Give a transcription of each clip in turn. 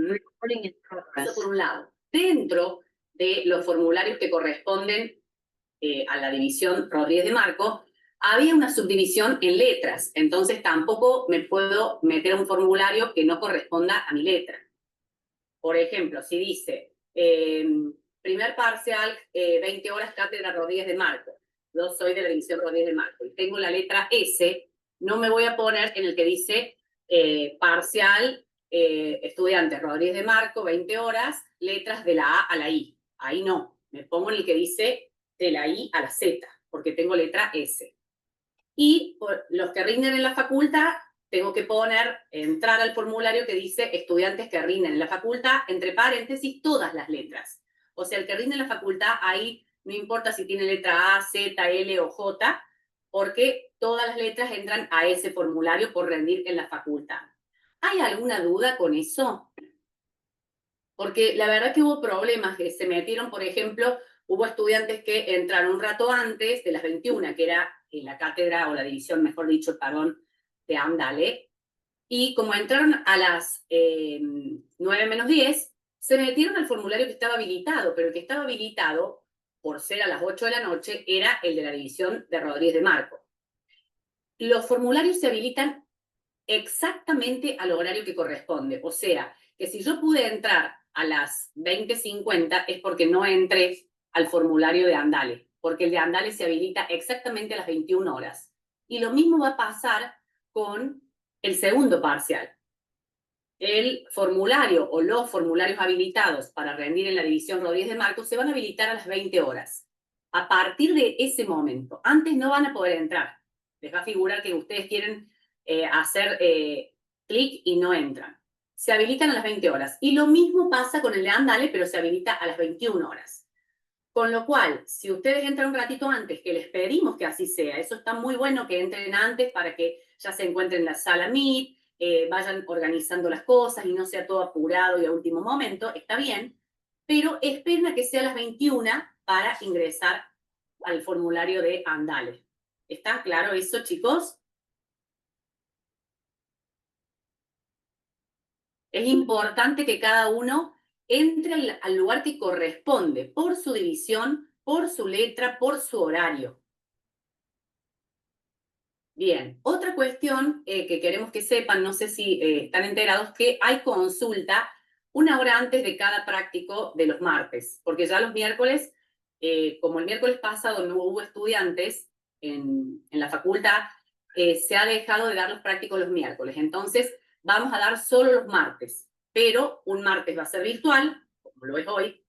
Recording in progress. Eso por un lado. Dentro de los formularios que corresponden a la división Rodríguez de Marco, había una subdivisión en letras, entonces tampoco me puedo meter un formulario que no corresponda a mi letra. Por ejemplo, si dice primer parcial, 20 horas cátedra Rodríguez de Marco, yo soy de la división Rodríguez de Marco y tengo la letra S, no me voy a poner en el que dice parcial estudiantes Rodríguez de Marco, 20 horas, letras de la A a la I. Ahí no, me pongo en el que dice de la I a la Z, porque tengo letra S. Y por los que rinden en la facultad, tengo que entrar al formulario que dice estudiantes que rinden en la facultad, entre paréntesis, todas las letras. O sea, el que rinde en la facultad, ahí no importa si tiene letra A, Z, L o J, porque todas las letras entran a ese formulario por rendir en la facultad. ¿Hay alguna duda con eso? Porque la verdad que hubo problemas que se metieron, por ejemplo, hubo estudiantes que entraron un rato antes de las 21, que era en la cátedra o la división, mejor dicho, perdón, de Andale, y como entraron a las 9 menos 10, se metieron al formulario que estaba habilitado, pero el que estaba habilitado, por ser a las 8 de la noche, era el de la división de Rodríguez de Marco. Los formularios se habilitan exactamente al horario que corresponde, o sea, que si yo pude entrar a las 20:50 es porque no entré al formulario de Andale, porque el de Andale se habilita exactamente a las 21 horas. Y lo mismo va a pasar con el segundo parcial. El formulario o los formularios habilitados para rendir en la división Rodríguez de Marco se van a habilitar a las 20 horas. A partir de ese momento, antes no van a poder entrar. Les va a figurar que ustedes quieren hacer clic y no entran. Se habilitan a las 20 horas. Y lo mismo pasa con el de Andale, pero se habilita a las 21 horas. Con lo cual, si ustedes entran un ratito antes, que les pedimos que así sea, eso está muy bueno que entren antes para que ya se encuentren en la sala Meet, vayan organizando las cosas y no sea todo apurado y a último momento, está bien, pero esperen a que sea las 21 para ingresar al formulario de Andale. ¿Está claro eso, chicos? Es importante que cada uno entre al lugar que corresponde, por su división, por su letra, por su horario. Bien, otra cuestión que queremos que sepan, no sé si están enterados, que hay consulta 1 hora antes de cada práctico de los martes, porque ya los miércoles, como el miércoles pasado no hubo estudiantes en la facultad, se ha dejado de dar los prácticos los miércoles. Entonces, vamos a dar solo los martes, pero un martes va a ser virtual, como lo es hoy,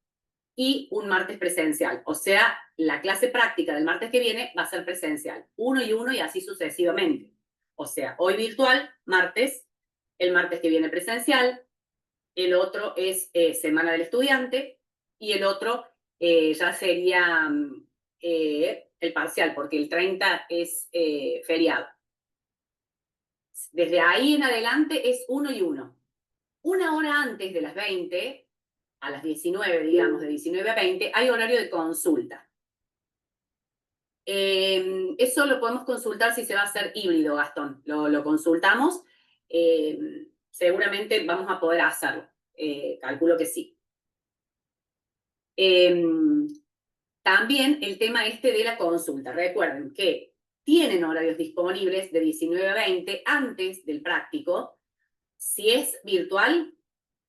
y un martes presencial. O sea, la clase práctica del martes que viene va a ser presencial. Uno y así sucesivamente. O sea, hoy virtual, martes, el martes que viene presencial, el otro es Semana del Estudiante y el otro ya sería el parcial, porque el 30 es feriado. Desde ahí en adelante es 1. 1 hora antes de las 20, a las 19, digamos, de 19 a 20, hay horario de consulta. Eso lo podemos consultar si se va a hacer híbrido, Gastón. Lo consultamos. Seguramente vamos a poder hacerlo. Calculo que sí. También el tema de la consulta. Recuerden que tienen horarios disponibles de 19 a 20 antes del práctico. Si es virtual,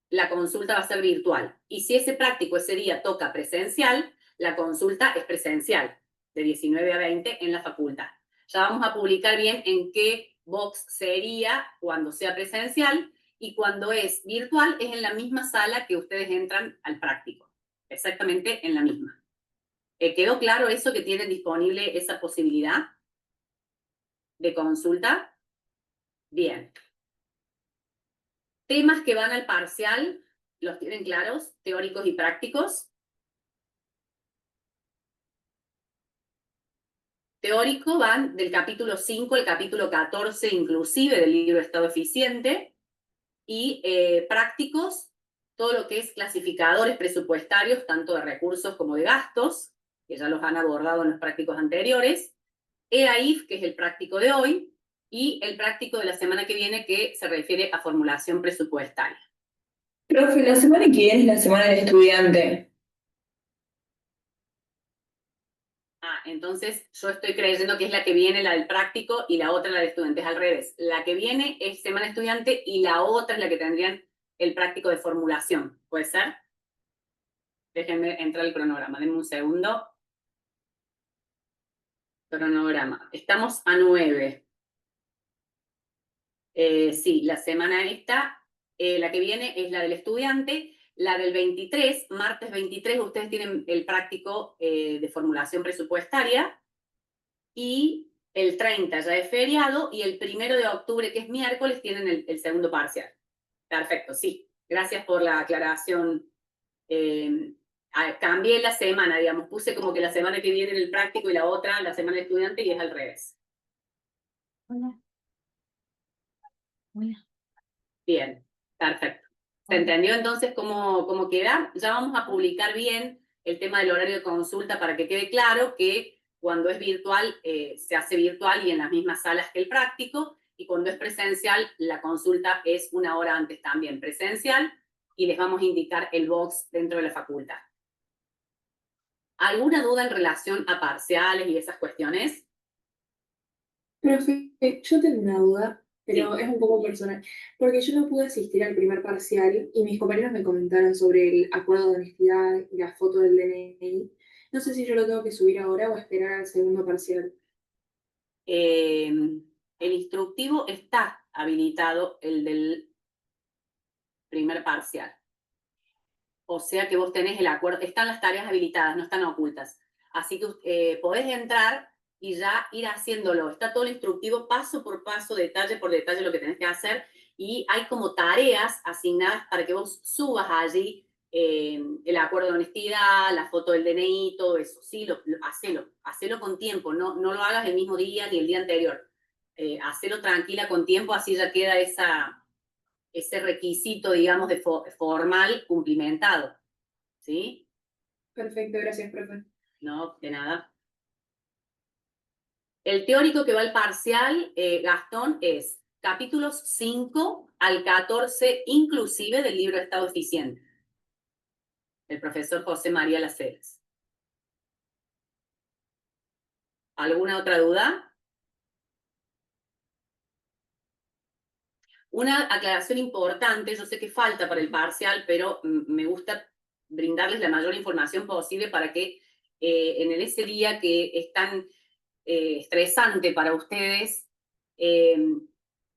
la consulta va a ser virtual. Y si ese práctico ese día toca presencial, la consulta es presencial, de 19 a 20 en la facultad. Ya vamos a publicar bien en qué box sería cuando sea presencial, y cuando es virtual es en la misma sala que ustedes entran al práctico. Exactamente en la misma. ¿Quedó claro eso, que tienen disponible esa posibilidad de consulta? Bien. Temas que van al parcial, ¿los tienen claros? Teóricos y prácticos. Teórico van del capítulo 5 al capítulo 14 inclusive del libro Estado Eficiente, y prácticos, todo lo que es clasificadores presupuestarios, tanto de recursos como de gastos, que ya los han abordado en los prácticos anteriores, EAIF, que es el práctico de hoy, y el práctico de la semana que viene, que se refiere a formulación presupuestaria. Profe, la semana que viene es la semana del estudiante. Entonces yo estoy creyendo que es la que viene, la del práctico, y la otra la de estudiantes, al revés. La que viene es semana estudiante y la otra es la que tendrían el práctico de formulación. ¿Puede ser? Déjenme entrar el cronograma, denme un segundo. Cronograma. Estamos a 9. Sí, la semana esta, la que viene es la del estudiante. La del 23, martes 23, ustedes tienen el práctico de formulación presupuestaria. Y el 30 ya es feriado y el 1 de octubre, que es miércoles, tienen el segundo parcial. Perfecto, sí. Gracias por la aclaración. Cambié la semana, digamos, puse como que la semana que viene el práctico y la otra la semana de estudiante y es al revés. Hola. Hola. Bien, perfecto. ¿Se entendió entonces cómo queda? Ya vamos a publicar bien el tema del horario de consulta para que quede claro que cuando es virtual se hace virtual y en las mismas salas que el práctico, y cuando es presencial la consulta es 1 hora antes también presencial, y les vamos a indicar el box dentro de la facultad. ¿Alguna duda en relación a parciales y esas cuestiones? Profe, yo tengo una duda, pero Sí. es un poco personal, porque yo no pude asistir al primer parcial y mis compañeros me comentaron sobre el acuerdo de honestidad y la foto del DNI. No sé si yo lo tengo que subir ahora o esperar al segundo parcial. El instructivo está habilitado, el del primer parcial. O sea que vos tenés el acuerdo, están las tareas habilitadas, no están ocultas. Así que podés entrar y ya ir haciéndolo. Está todo el instructivo paso por paso, detalle por detalle lo que tenés que hacer, y hay como tareas asignadas para que vos subas allí el acuerdo de honestidad, la foto del DNI, todo eso. Sí, hacelo con tiempo, no lo hagas el mismo día ni el día anterior. Hacelo tranquila con tiempo, así ya queda ese requisito, digamos, de formal cumplimentado. ¿Sí? Perfecto, gracias, profe. No, de nada. El teórico que va al parcial, Gastón, es capítulos 5 al 14, inclusive del libro Estado Eficiente, el profesor José María Las Heras. ¿Alguna otra duda? Una aclaración importante, yo sé que falta para el parcial, pero me gusta brindarles la mayor información posible para que en ese día que es tan estresante para ustedes,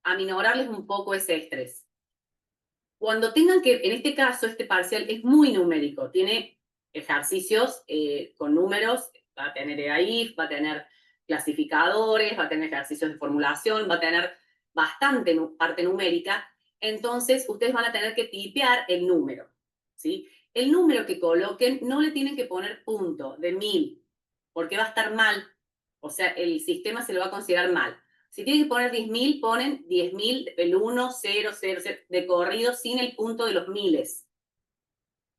aminorarles un poco ese estrés. Cuando tengan que, en este caso, este parcial es muy numérico, tiene ejercicios con números, va a tener EAIF, va a tener clasificadores, va a tener ejercicios de formulación, va a tener bastante parte numérica, entonces ustedes van a tener que tipear el número, ¿sí? El número que coloquen no le tienen que poner punto de 1000, porque va a estar mal, o sea, el sistema se lo va a considerar mal. Si tienen que poner 10.000, ponen 10.000, el 1, 0, 0, 0, de corrido sin el punto de los miles.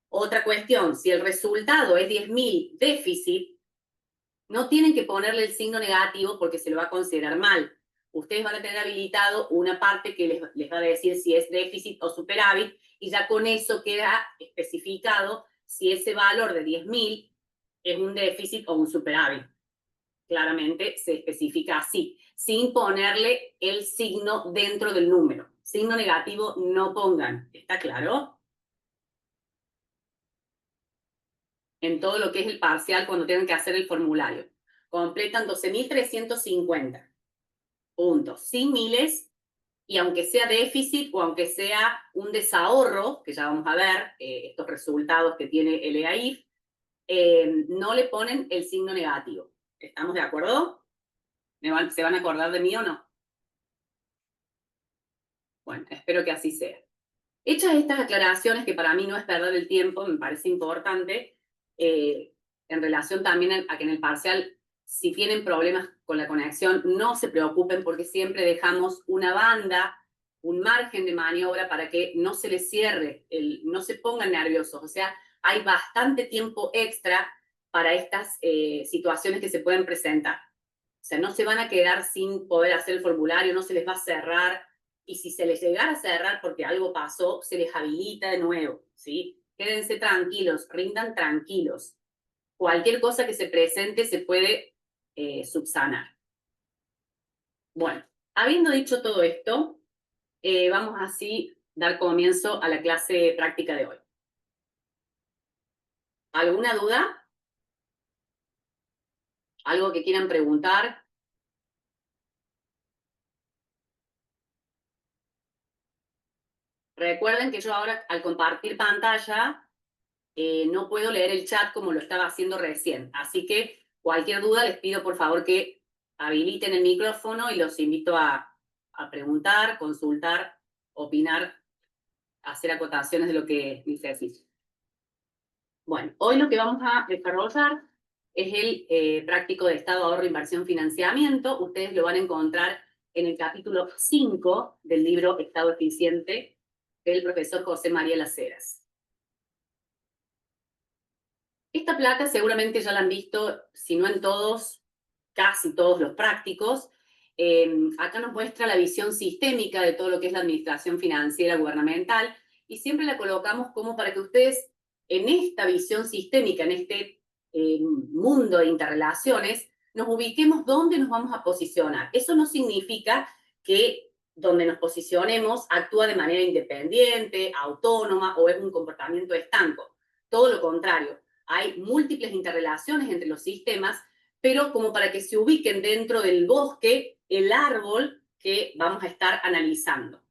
Otra cuestión, si el resultado es 10.000 déficit, no tienen que ponerle el signo negativo porque se lo va a considerar mal. Ustedes van a tener habilitado una parte que les va a decir si es déficit o superávit, y ya con eso queda especificado si ese valor de 10.000 es un déficit o un superávit. Claramente se especifica así, sin ponerle el signo dentro del número. Signo negativo no pongan, ¿está claro? En todo lo que es el parcial, cuando tengan que hacer el formulario. Completan 12.350 puntos, sin miles, y aunque sea déficit o aunque sea un desahorro, que ya vamos a ver estos resultados que tiene el EAIF, no le ponen el signo negativo. ¿Estamos de acuerdo? ¿Se van a acordar de mí o no? Bueno, espero que así sea. Hechas estas aclaraciones, que para mí no es perder el tiempo, me parece importante, en relación también a que en el parcial, si tienen problemas con la conexión, no se preocupen porque siempre dejamos una banda, un margen de maniobra para que no se les cierre, no se pongan nerviosos. O sea, hay bastante tiempo extra para estas situaciones que se pueden presentar. O sea, no se van a quedar sin poder hacer el formulario, no se les va a cerrar. y si se les llegara a cerrar porque algo pasó, se les habilita de nuevo, ¿sí? Quédense tranquilos, rindan tranquilos. Cualquier cosa que se presente se puede subsanar. Bueno, habiendo dicho todo esto, vamos así dar comienzo a la clase práctica de hoy. ¿Alguna duda? ¿Algo que quieran preguntar? Recuerden que yo ahora, al compartir pantalla, no puedo leer el chat como lo estaba haciendo recién. Así que cualquier duda les pido por favor que habiliten el micrófono y los invito a preguntar, consultar, opinar, hacer acotaciones de lo que necesiten. Bueno, hoy lo que vamos a desarrollar es el práctico de Estado, Ahorro, Inversión, Financiamiento. Ustedes lo van a encontrar en el capítulo 5 del libro Estado Eficiente del profesor José María Las Heras. Esta placa seguramente ya la han visto, si no en todos, casi todos los prácticos. Acá nos muestra la visión sistémica de todo lo que es la administración financiera gubernamental y siempre la colocamos como para que ustedes en esta visión sistémica, en este mundo de interrelaciones, nos ubiquemos dónde nos vamos a posicionar. Eso no significa que donde nos posicionemos actúa de manera independiente, autónoma o es un comportamiento estanco. Todo lo contrario, hay múltiples interrelaciones entre los sistemas, pero como para que se ubiquen dentro del bosque, el árbol que vamos a estar analizando.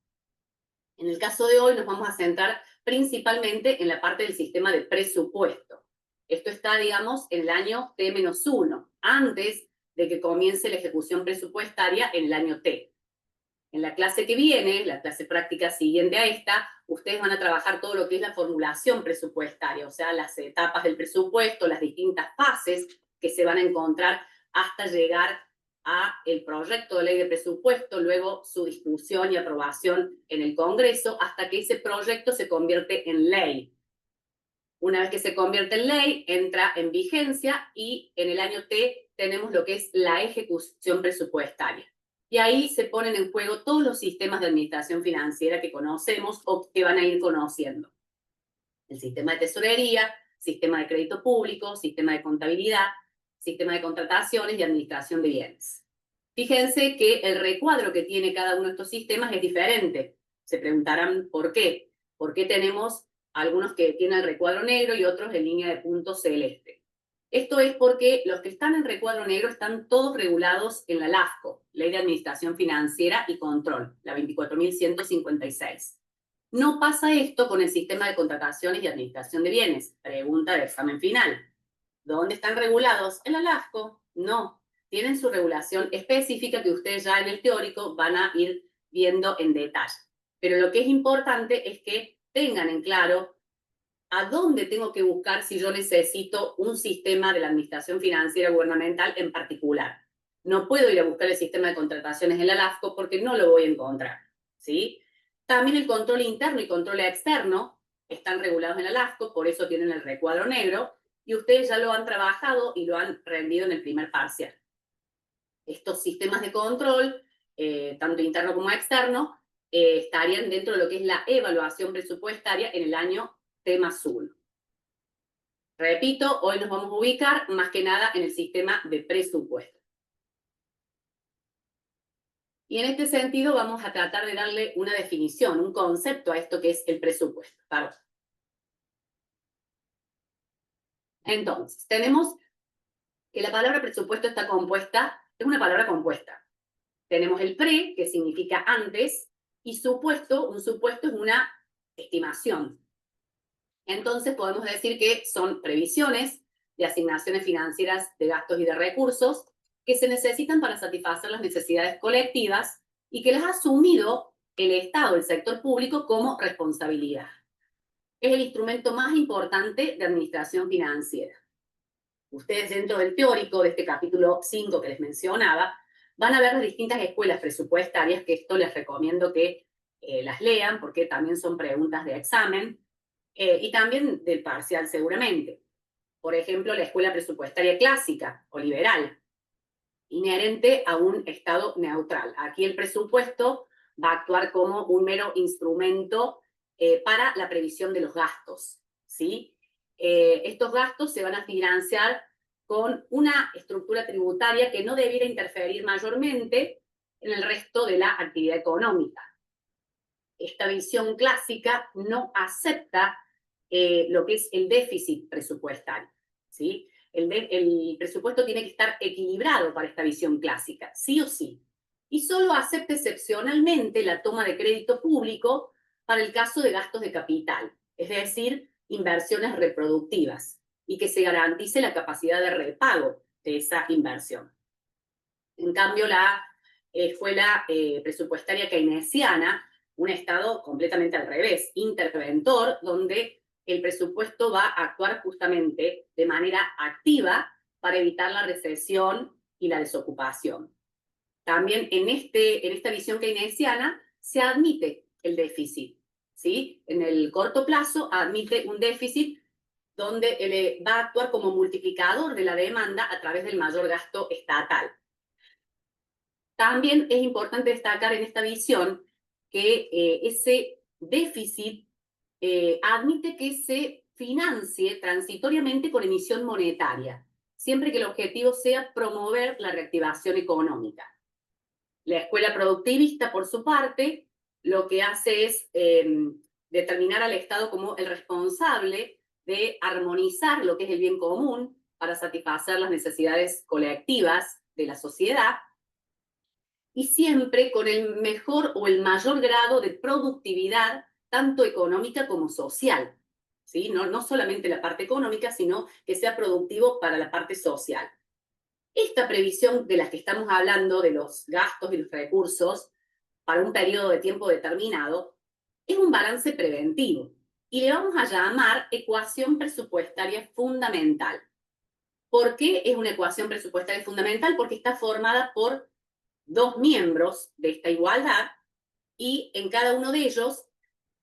En el caso de hoy nos vamos a centrar principalmente en la parte del sistema de presupuesto. Esto está, digamos, en el año T-1, antes de que comience la ejecución presupuestaria en el año T. En la clase que viene, la clase práctica siguiente a esta, ustedes van a trabajar todo lo que es la formulación presupuestaria, o sea, las etapas del presupuesto, las distintas fases que se van a encontrar hasta llegar a el proyecto de ley de presupuesto, luego su discusión y aprobación en el Congreso, hasta que ese proyecto se convierte en ley. Una vez que se convierte en ley, entra en vigencia y en el año T tenemos lo que es la ejecución presupuestaria. Y ahí se ponen en juego todos los sistemas de administración financiera que conocemos o que van a ir conociendo. El sistema de tesorería, sistema de crédito público, sistema de contabilidad, sistema de contrataciones y administración de bienes. Fíjense que el recuadro que tiene cada uno de estos sistemas es diferente. Se preguntarán por qué. ¿Por qué tenemos algunos que tienen el recuadro negro y otros en línea de punto celeste? Esto es porque los que están en recuadro negro están todos regulados en la LAFCO, Ley de Administración Financiera y Control, la 24.156. No pasa esto con el sistema de contrataciones y administración de bienes. Pregunta de examen final. ¿Dónde están regulados? ¿En la LAFCO? No. Tienen su regulación específica que ustedes ya en el teórico van a ir viendo en detalle. Pero lo que es importante es que tengan en claro a dónde tengo que buscar si yo necesito un sistema de la administración financiera gubernamental en particular. No puedo ir a buscar el sistema de contrataciones en la LAFCO porque no lo voy a encontrar, ¿sí? También el control interno y control externo están regulados en la LAFCO, por eso tienen el recuadro negro, y ustedes ya lo han trabajado y lo han rendido en el primer parcial. Estos sistemas de control, tanto interno como externo, estarían dentro de lo que es la evaluación presupuestaria en el año T+1. Repito, hoy nos vamos a ubicar más que nada en el sistema de presupuesto. Y en este sentido vamos a tratar de darle una definición, un concepto a esto que es el presupuesto. ¿Vale? Entonces, tenemos que la palabra presupuesto está compuesta, es una palabra compuesta. Tenemos el pre, que significa antes, y supuesto, un supuesto es una estimación. Entonces podemos decir que son previsiones de asignaciones financieras de gastos y de recursos que se necesitan para satisfacer las necesidades colectivas y que las ha asumido el Estado, el sector público, como responsabilidad. Es el instrumento más importante de administración financiera. Ustedes dentro del teórico de este capítulo 5 que les mencionaba, van a ver las distintas escuelas presupuestarias, que esto les recomiendo que las lean porque también son preguntas de examen y también del parcial seguramente. Por ejemplo, la escuela presupuestaria clásica o liberal, inherente a un estado neutral. Aquí el presupuesto va a actuar como un mero instrumento para la previsión de los gastos, ¿sí? Estos gastos se van a financiar con una estructura tributaria que no debiera interferir mayormente en el resto de la actividad económica. Esta visión clásica no acepta lo que es el déficit presupuestario, ¿sí? El presupuesto tiene que estar equilibrado para esta visión clásica, sí o sí. Y solo acepta excepcionalmente la toma de crédito público para el caso de gastos de capital, es decir, inversiones reproductivas, y que se garantice la capacidad de repago de esa inversión. En cambio, la escuela presupuestaria keynesiana, un estado completamente al revés, interventor, donde el presupuesto va a actuar justamente de manera activa para evitar la recesión y la desocupación. También en esta visión keynesiana se admite el déficit, ¿sí? En el corto plazo admite un déficit donde va a actuar como multiplicador de la demanda a través del mayor gasto estatal. También es importante destacar en esta visión que ese déficit admite que se financie transitoriamente con emisión monetaria, siempre que el objetivo sea promover la reactivación económica. La escuela productivista, por su parte, lo que hace es determinar al Estado como el responsable de armonizar lo que es el bien común para satisfacer las necesidades colectivas de la sociedad, y siempre con el mejor o el mayor grado de productividad, tanto económica como social, ¿sí? No solamente la parte económica, sino que sea productivo para la parte social. Esta previsión de la que estamos hablando, de los gastos y los recursos, para un periodo de tiempo determinado, es un balance preventivo y le vamos a llamar ecuación presupuestaria fundamental. ¿Por qué es una ecuación presupuestaria fundamental? Porque está formada por dos miembros de esta igualdad y en cada uno de ellos,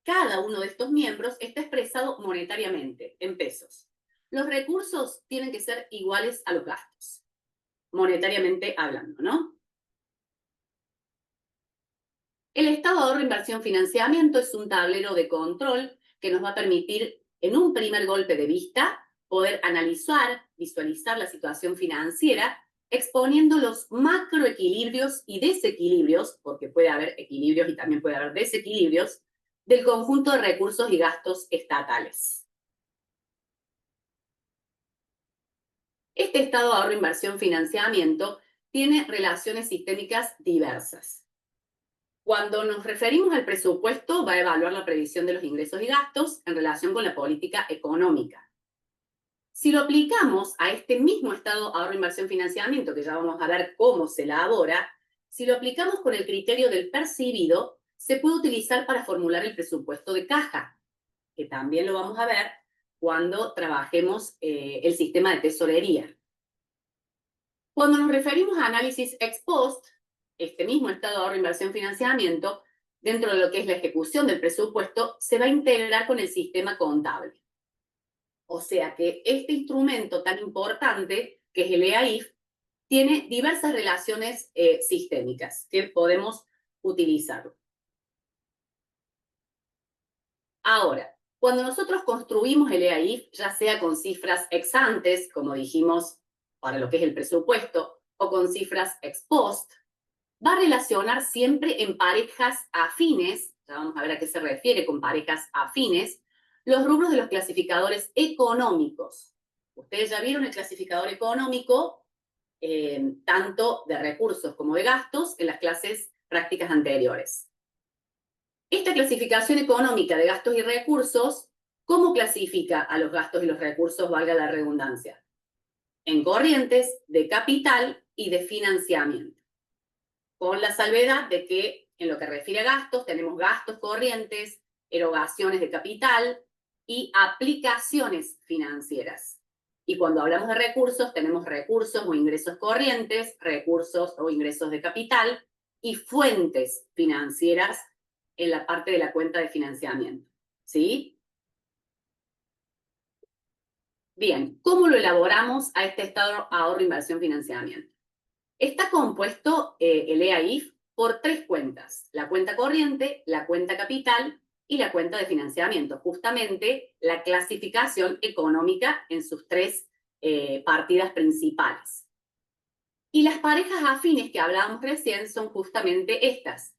cada uno de estos miembros está expresado monetariamente, en pesos. Los recursos tienen que ser iguales a los gastos, monetariamente hablando, ¿no? El estado de ahorro, inversión, financiamiento es un tablero de control que nos va a permitir, en un primer golpe de vista, poder analizar, visualizar la situación financiera, exponiendo los macroequilibrios y desequilibrios, porque puede haber equilibrios y también puede haber desequilibrios, del conjunto de recursos y gastos estatales. Este estado de ahorro, inversión, financiamiento tiene relaciones sistémicas diversas. Cuando nos referimos al presupuesto, va a evaluar la previsión de los ingresos y gastos en relación con la política económica. Si lo aplicamos a este mismo estado ahorro, inversión, financiamiento, que ya vamos a ver cómo se elabora, si lo aplicamos con el criterio del percibido, se puede utilizar para formular el presupuesto de caja, que también lo vamos a ver cuando trabajemos el sistema de tesorería. Cuando nos referimos a análisis ex post, este mismo estado de ahorro, inversión, financiamiento, dentro de lo que es la ejecución del presupuesto, se va a integrar con el sistema contable. O sea que este instrumento tan importante, que es el EAIF, tiene diversas relaciones sistémicas que podemos utilizar. Ahora, cuando nosotros construimos el EAIF, ya sea con cifras ex antes, como dijimos para lo que es el presupuesto, o con cifras ex post, va a relacionar siempre en parejas afines, ya vamos a ver a qué se refiere con parejas afines, los rubros de los clasificadores económicos. Ustedes ya vieron el clasificador económico, tanto de recursos como de gastos, en las clases prácticas anteriores. Esta clasificación económica de gastos y recursos, ¿cómo clasifica a los gastos y los recursos, valga la redundancia? En corrientes, de capital y de financiamiento, con la salvedad de que en lo que refiere a gastos tenemos gastos corrientes, erogaciones de capital y aplicaciones financieras. Y cuando hablamos de recursos, tenemos recursos o ingresos corrientes, recursos o ingresos de capital y fuentes financieras en la parte de la cuenta de financiamiento. ¿Sí? Bien, ¿cómo lo elaboramos a este estado ahorro, inversión, financiamiento? Está compuesto el EAIF por 3 cuentas: la cuenta corriente, la cuenta capital y la cuenta de financiamiento. Justamente la clasificación económica en sus 3 partidas principales. Y las parejas afines que hablábamos recién son justamente estas: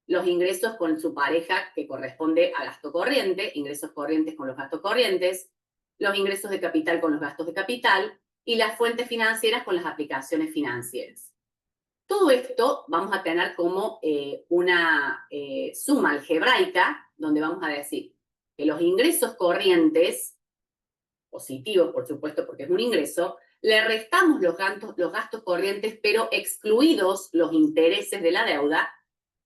los ingresos con su pareja que corresponde a gasto corriente, ingresos corrientes con los gastos corrientes, los ingresos de capital con los gastos de capital y las fuentes financieras con las aplicaciones financieras. Todo esto vamos a tener como una suma algebraica, donde vamos a decir que los ingresos corrientes, positivos por supuesto porque es un ingreso, le restamos los gastos corrientes, pero excluidos los intereses de la deuda.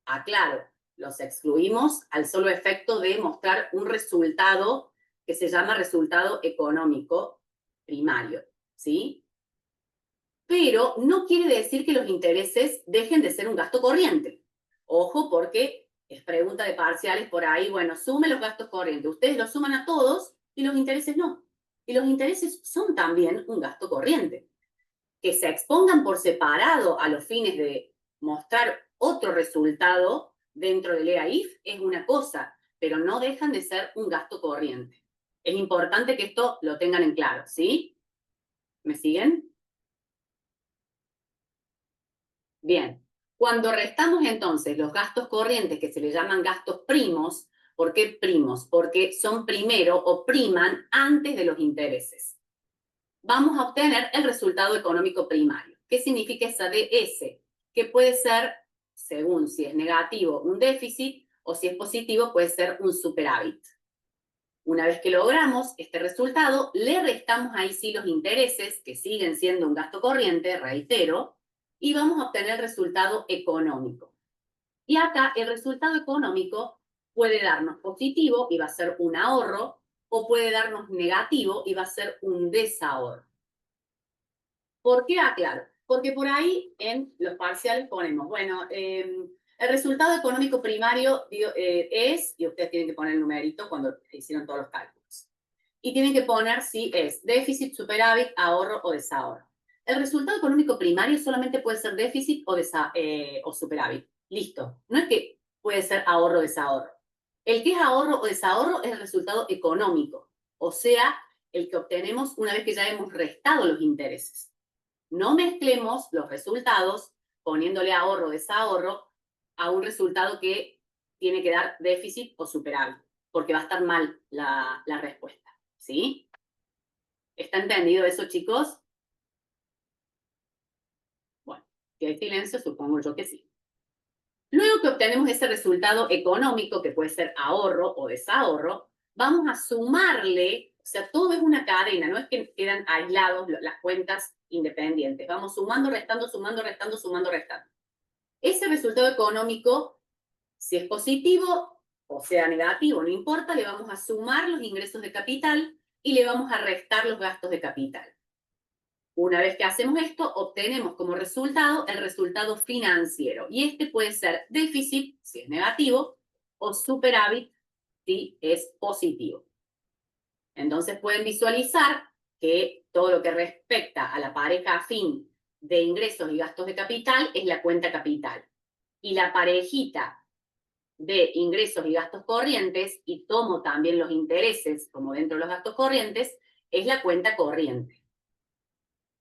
Aclaro, los excluimos al solo efecto de mostrar un resultado que se llama resultado económico primario, ¿sí? Pero no quiere decir que los intereses dejen de ser un gasto corriente. Ojo, porque es pregunta de parciales por ahí, bueno, sume los gastos corrientes. Ustedes los suman a todos y los intereses no. Y los intereses son también un gasto corriente. Que se expongan por separado a los fines de mostrar otro resultado dentro del EAIF es una cosa, pero no dejan de ser un gasto corriente. Es importante que esto lo tengan en claro, ¿sí? ¿Me siguen? Bien, cuando restamos entonces los gastos corrientes que se le llaman gastos primos, ¿por qué primos? Porque son primero o priman antes de los intereses. Vamos a obtener el resultado económico primario. ¿Qué significa esa DS? Que puede ser, según si es negativo, un déficit o si es positivo puede ser un superávit. Una vez que logramos este resultado, le restamos ahí sí los intereses, que siguen siendo un gasto corriente, reitero, y vamos a obtener el resultado económico. Y acá el resultado económico puede darnos positivo y va a ser un ahorro, o puede darnos negativo y va a ser un desahorro. ¿Por qué aclaro? Porque por ahí en los parciales ponemos, bueno, el resultado económico primario es, y ustedes tienen que poner el numerito cuando hicieron todos los cálculos. Y tienen que poner si es déficit, superávit, ahorro o desahorro. El resultado económico primario solamente puede ser déficit o superávit. Listo. No es que puede ser ahorro o desahorro. El que es ahorro o desahorro es el resultado económico, o sea, el que obtenemos una vez que ya hemos restado los intereses. No mezclemos los resultados poniéndole ahorro o desahorro a un resultado que tiene que dar déficit o superávit, porque va a estar mal la respuesta, ¿sí? ¿Está entendido eso, chicos? Bueno, si hay silencio, supongo yo que sí. Luego que obtenemos ese resultado económico, que puede ser ahorro o desahorro, vamos a sumarle, o sea, todo es una cadena, no es que quedan aislados las cuentas independientes. Vamos sumando, restando, sumando, restando, sumando, restando. Ese resultado económico, si es positivo o sea negativo, no importa, le vamos a sumar los ingresos de capital y le vamos a restar los gastos de capital. Una vez que hacemos esto, obtenemos como resultado el resultado financiero. Y este puede ser déficit, si es negativo, o superávit, si es positivo. Entonces pueden visualizar que todo lo que respecta a la pareja afín de ingresos y gastos de capital es la cuenta capital. Y la parejita de ingresos y gastos corrientes, y tomo también los intereses como dentro de los gastos corrientes, es la cuenta corriente.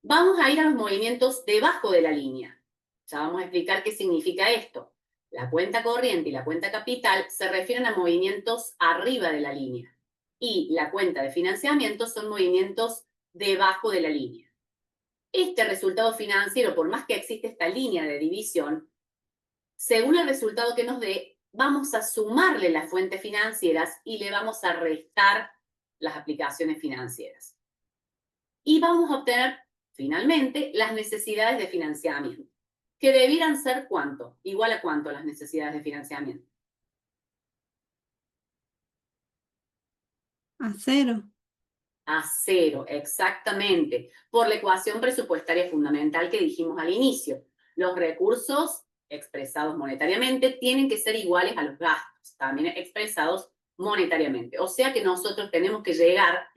Vamos a ir a los movimientos debajo de la línea. Ya vamos a explicar qué significa esto. La cuenta corriente y la cuenta capital se refieren a movimientos arriba de la línea. Y la cuenta de financiamiento son movimientos debajo de la línea. Este resultado financiero, por más que existe esta línea de división, según el resultado que nos dé, vamos a sumarle las fuentes financieras y le vamos a restar las aplicaciones financieras. Y vamos a obtener, finalmente, las necesidades de financiamiento, que debieran ser ¿cuánto? Igual a ¿cuánto las necesidades de financiamiento? A cero. A cero, exactamente, por la ecuación presupuestaria fundamental que dijimos al inicio. Los recursos expresados monetariamente tienen que ser iguales a los gastos, también expresados monetariamente. O sea que nosotros tenemos que llegar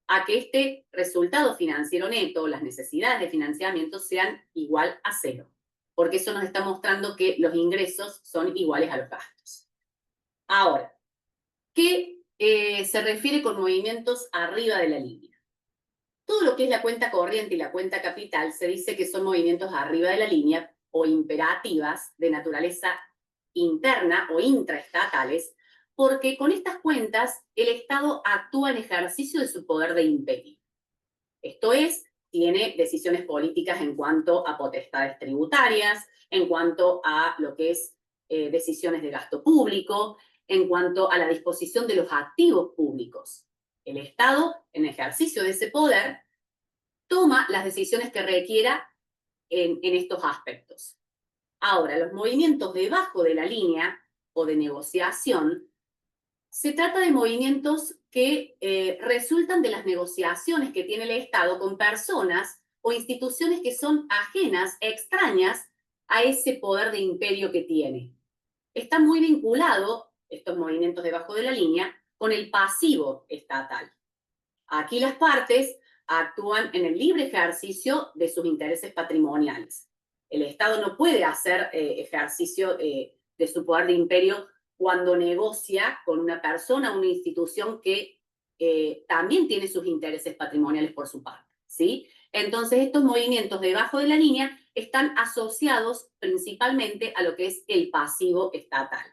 a que este resultado financiero neto, las necesidades de financiamiento, sean igual a cero. porque eso nos está mostrando que los ingresos son iguales a los gastos. Ahora, ¿qué se refiere con movimientos arriba de la línea? Todo lo que es la cuenta corriente y la cuenta capital se dice que son movimientos arriba de la línea o imperativas de naturaleza interna o intraestatales, porque con estas cuentas el Estado actúa en ejercicio de su poder de imperio. Esto es, tiene decisiones políticas en cuanto a potestades tributarias, en cuanto a lo que es decisiones de gasto público, en cuanto a la disposición de los activos públicos. El Estado, en ejercicio de ese poder, toma las decisiones que requiera en estos aspectos. Ahora, los movimientos debajo de la línea o de negociación, se trata de movimientos que resultan de las negociaciones que tiene el Estado con personas o instituciones que son ajenas, extrañas a ese poder de imperio que tiene. Está muy vinculado, estos movimientos debajo de la línea, con el pasivo estatal. Aquí las partes actúan en el libre ejercicio de sus intereses patrimoniales. El Estado no puede hacer ejercicio de su poder de imperio cuando negocia con una persona, una institución que también tiene sus intereses patrimoniales por su parte, ¿sí? Entonces, estos movimientos debajo de la línea están asociados principalmente a lo que es el pasivo estatal.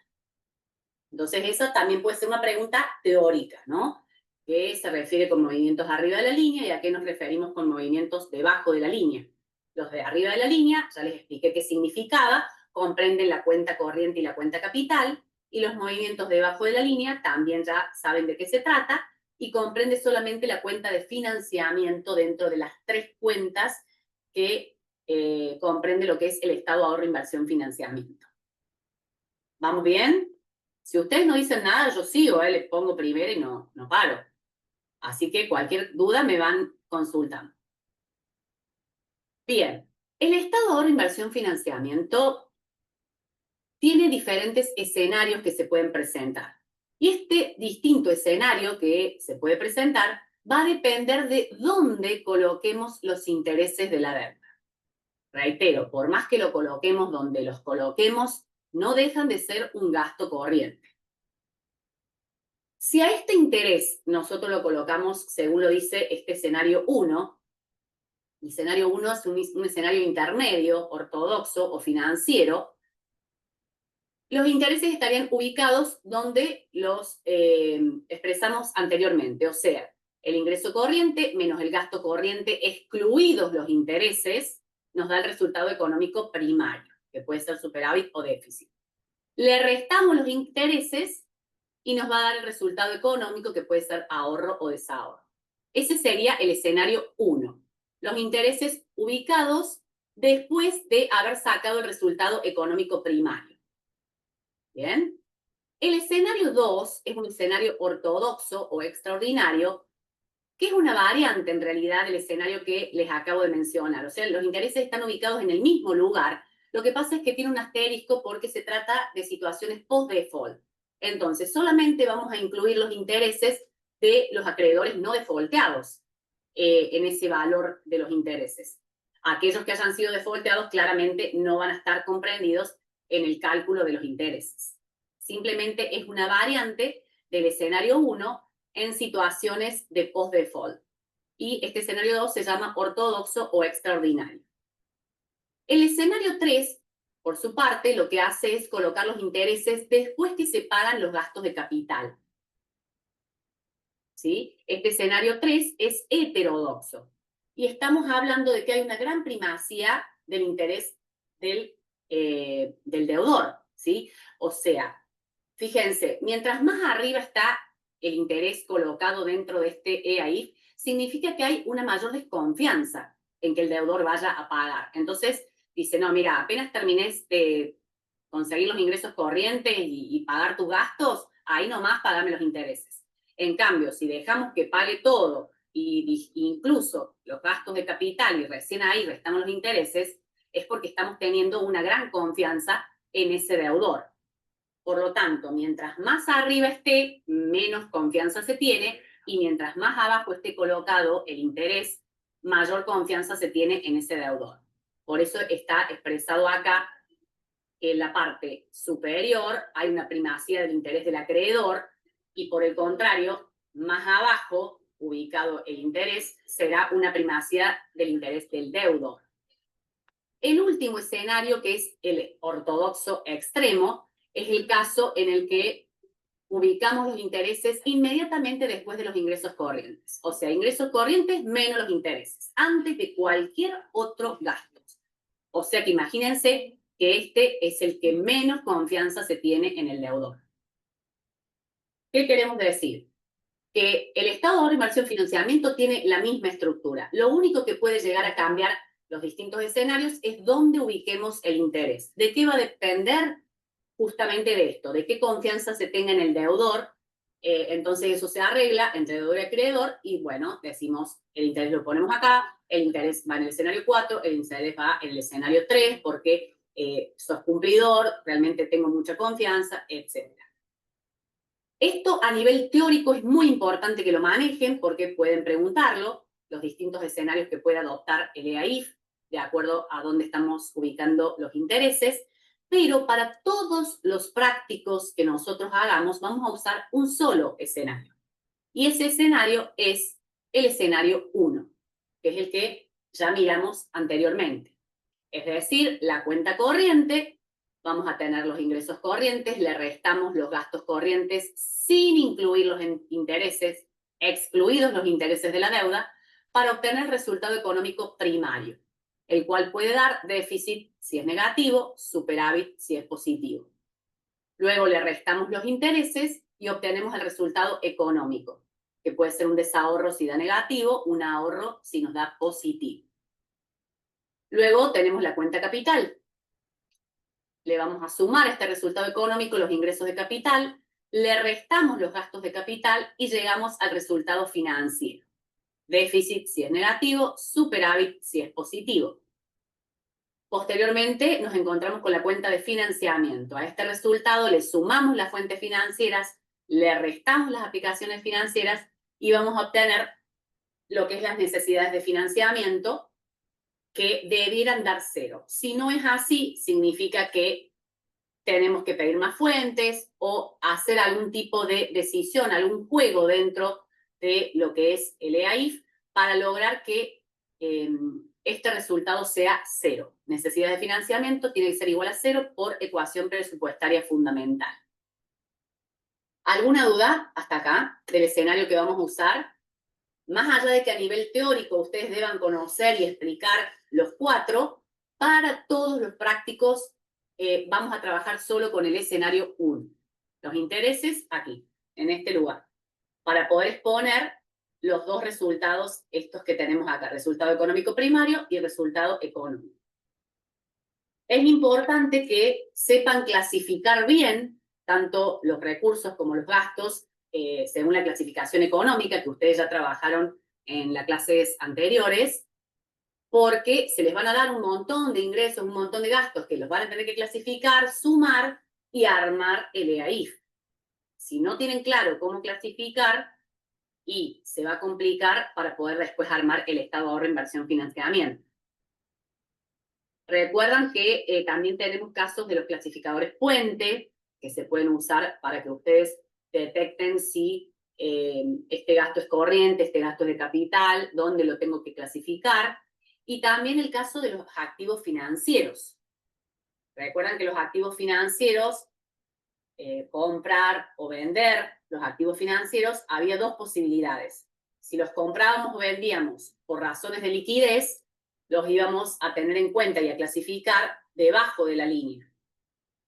Entonces, esa también puede ser una pregunta teórica, ¿no? ¿Qué se refiere con movimientos arriba de la línea y a qué nos referimos con movimientos debajo de la línea? Los de arriba de la línea, ya les expliqué qué significaba, comprenden la cuenta corriente y la cuenta capital, y los movimientos debajo de la línea también ya saben de qué se trata, y comprende solamente la cuenta de financiamiento dentro de las tres cuentas que comprende lo que es el estado ahorro, inversión, financiamiento. ¿Vamos bien? Si ustedes no dicen nada, yo sigo, les pongo primero y no paro. Así que cualquier duda me van consultando. Bien, el estado de ahorro, inversión, financiamiento tiene diferentes escenarios que se pueden presentar. Y este distinto escenario que se puede presentar va a depender de dónde coloquemos los intereses de la deuda. Reitero, por más que lo coloquemos donde los coloquemos, no dejan de ser un gasto corriente. Si a este interés nosotros lo colocamos, según lo dice este escenario 1, el escenario 1 es un escenario intermedio, ortodoxo o financiero, los intereses estarían ubicados donde los expresamos anteriormente, o sea, el ingreso corriente menos el gasto corriente, excluidos los intereses, nos da el resultado económico primario, que puede ser superávit o déficit. Le restamos los intereses y nos va a dar el resultado económico, que puede ser ahorro o desahorro. Ese sería el escenario 1. Los intereses ubicados después de haber sacado el resultado económico primario. ¿Bien? El escenario 2 es un escenario ortodoxo o extraordinario, que es una variante en realidad del escenario que les acabo de mencionar. O sea, los intereses están ubicados en el mismo lugar. Lo que pasa es que tiene un asterisco porque se trata de situaciones post-default. Entonces, solamente vamos a incluir los intereses de los acreedores no defaulteados en ese valor de los intereses. Aquellos que hayan sido defaulteados claramente no van a estar comprendidos en el cálculo de los intereses. Simplemente es una variante del escenario 1 en situaciones de post-default. Y este escenario 2 se llama ortodoxo o extraordinario. El escenario 3, por su parte, lo que hace es colocar los intereses después que se pagan los gastos de capital. ¿Sí? Este escenario 3 es heterodoxo. Y estamos hablando de que hay una gran primacía del interés del deudor. ¿Sí? O sea, fíjense, mientras más arriba está el interés colocado dentro de este EAIF, significa que hay una mayor desconfianza en que el deudor vaya a pagar. Entonces, dice, no, mira, apenas termines de conseguir los ingresos corrientes y pagar tus gastos, ahí nomás pagame los intereses. En cambio, si dejamos que pague todo y incluso los gastos de capital y recién ahí restamos los intereses, es porque estamos teniendo una gran confianza en ese deudor. Por lo tanto, mientras más arriba esté, menos confianza se tiene, y mientras más abajo esté colocado el interés, mayor confianza se tiene en ese deudor. Por eso está expresado acá que en la parte superior hay una primacía del interés del acreedor y por el contrario, más abajo, ubicado el interés, será una primacía del interés del deudor. El último escenario, que es el ortodoxo extremo, es el caso en el que ubicamos los intereses inmediatamente después de los ingresos corrientes. O sea, ingresos corrientes menos los intereses, antes de cualquier otro gasto. O sea que imagínense que este es el que menos confianza se tiene en el deudor. ¿Qué queremos decir? Que el estado de ahorro, inversión, financiamiento tiene la misma estructura. Lo único que puede llegar a cambiar los distintos escenarios es dónde ubiquemos el interés. ¿De qué va a depender justamente de esto? ¿De qué confianza se tenga en el deudor? Entonces eso se arregla entre deudor y acreedor y bueno, decimos el interés lo ponemos acá, el interés va en el escenario 4, el interés va en el escenario 3 porque sos cumplidor, realmente tengo mucha confianza, etc. Esto a nivel teórico es muy importante que lo manejen porque pueden preguntarlo, los distintos escenarios que puede adoptar el EAIF, de acuerdo a dónde estamos ubicando los intereses, pero para todos los prácticos que nosotros hagamos vamos a usar un solo escenario. Y ese escenario es el escenario 1, que es el que ya miramos anteriormente. Es decir, la cuenta corriente, vamos a tener los ingresos corrientes, le restamos los gastos corrientes sin incluir los intereses, excluidos los intereses de la deuda, para obtener el resultado económico primario, el cual puede dar déficit si es negativo, superávit si es positivo. Luego le restamos los intereses y obtenemos el resultado económico, que puede ser un desahorro si da negativo, un ahorro si nos da positivo. Luego tenemos la cuenta capital. Le vamos a sumar a este resultado económico los ingresos de capital, le restamos los gastos de capital y llegamos al resultado financiero. Déficit si es negativo, superávit si es positivo. Posteriormente nos encontramos con la cuenta de financiamiento. A este resultado le sumamos las fuentes financieras, le restamos las aplicaciones financieras y vamos a obtener lo que es las necesidades de financiamiento, que debieran dar 0. Si no es así, significa que tenemos que pedir más fuentes o hacer algún tipo de decisión, algún juego dentro de lo que es el EAIF para lograr que este resultado sea 0. Necesidad de financiamiento tiene que ser igual a 0 por ecuación presupuestaria fundamental. ¿Alguna duda hasta acá del escenario que vamos a usar? Más allá de que a nivel teórico ustedes deban conocer y explicar los 4, para todos los prácticos vamos a trabajar solo con el escenario 1. Los intereses aquí, en este lugar, para poder exponer los dos resultados, estos que tenemos acá, resultado económico primario y resultado económico. Es importante que sepan clasificar bien tanto los recursos como los gastos según la clasificación económica que ustedes ya trabajaron en las clases anteriores, porque se les van a dar un montón de ingresos, un montón de gastos que los van a tener que clasificar, sumar y armar el EAIF. Si no tienen claro cómo clasificar, y se va a complicar para poder después armar el estado de ahorro, inversión, financiamiento. Recuerdan que también tenemos casos de los clasificadores puente, que se pueden usar para que ustedes detecten si este gasto es corriente, este gasto es de capital, dónde lo tengo que clasificar. Y también el caso de los activos financieros. Recuerdan que los activos financieros, comprar o vender los activos financieros, había dos posibilidades. Si los comprábamos o vendíamos por razones de liquidez, los íbamos a tener en cuenta y a clasificar debajo de la línea.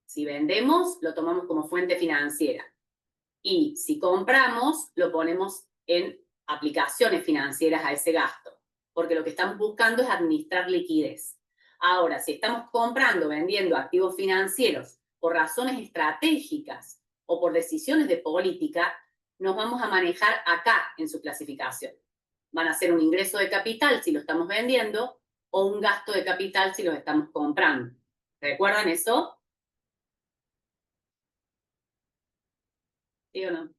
Si vendemos, lo tomamos como fuente financiera. Y si compramos, lo ponemos en aplicaciones financieras a ese gasto, porque lo que estamos buscando es administrar liquidez. Ahora, si estamos comprando, vendiendo activos financieros por razones estratégicas o por decisiones de política, nos vamos a manejar acá en su clasificación. Van a ser un ingreso de capital si lo estamos vendiendo o un gasto de capital si los estamos comprando. ¿Recuerdan eso? ¿Sí o no?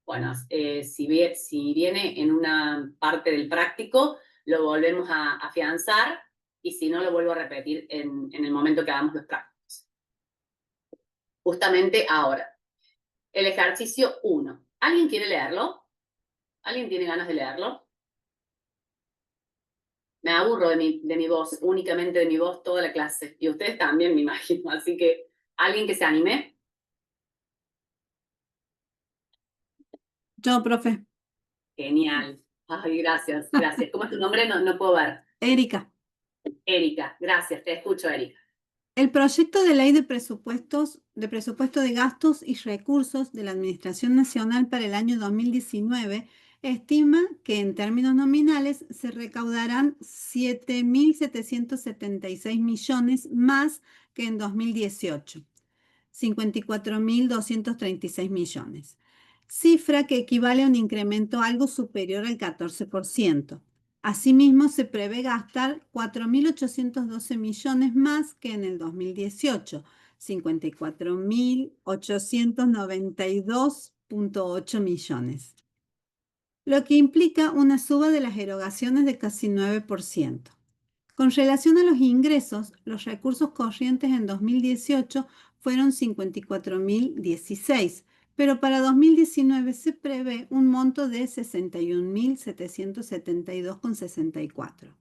Bueno, si viene en una parte del práctico, lo volvemos a afianzar y si no, lo vuelvo a repetir en el momento que hagamos los prácticos. Justamente ahora. El ejercicio 1. ¿Alguien quiere leerlo? ¿Alguien tiene ganas de leerlo? Me aburro de mi voz, únicamente de mi voz toda la clase. Y ustedes también, me imagino. Así que, ¿alguien que se anime? Yo, profe. Genial. Ay, gracias, gracias. ¿Cómo es tu nombre? No puedo ver. Erika. Erika, gracias. Te escucho, Erika. El proyecto de ley de presupuesto de gastos y recursos de la Administración Nacional para el año 2019 estima que en términos nominales se recaudarán 7.776 millones más que en 2018, 54.236 millones, cifra que equivale a un incremento algo superior al 14%. Asimismo, se prevé gastar 4.812 millones más que en el 2018, 54.892,8 millones, lo que implica una suba de las erogaciones de casi 9%. Con relación a los ingresos, los recursos corrientes en 2018 fueron 54.016, pero para 2019 se prevé un monto de 61.772,64.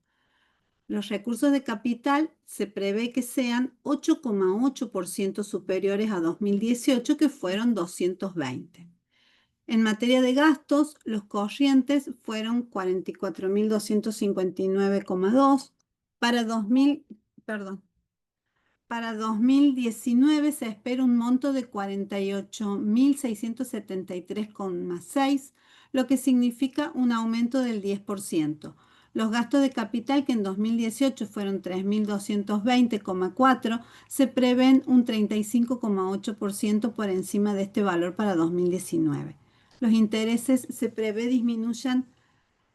Los recursos de capital se prevé que sean 8,8% superiores a 2018, que fueron 220. En materia de gastos, los corrientes fueron 44.259,2. Para 2019 se espera un monto de 48.673,6, lo que significa un aumento del 10%. Los gastos de capital, que en 2018 fueron 3.220,4, se prevén un 35,8% por encima de este valor para 2019. Los intereses se prevé disminuyan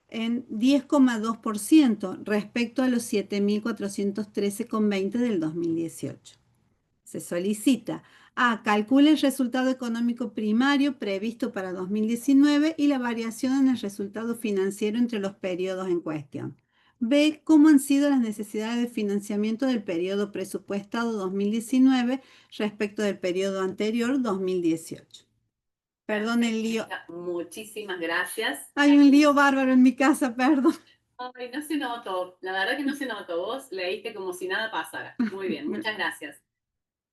en 10,2% respecto a los 7.413,20 del 2018. Se solicita A. Calcule el resultado económico primario previsto para 2019 y la variación en el resultado financiero entre los periodos en cuestión. B. Cómo han sido las necesidades de financiamiento del periodo presupuestado 2019 respecto del periodo anterior 2018. Perdón el lío. Muchísimas gracias. Hay un lío bárbaro en mi casa, perdón. Ay, no se notó. La verdad que no se notó. Vos leíste como si nada pasara. Muy bien, muchas gracias.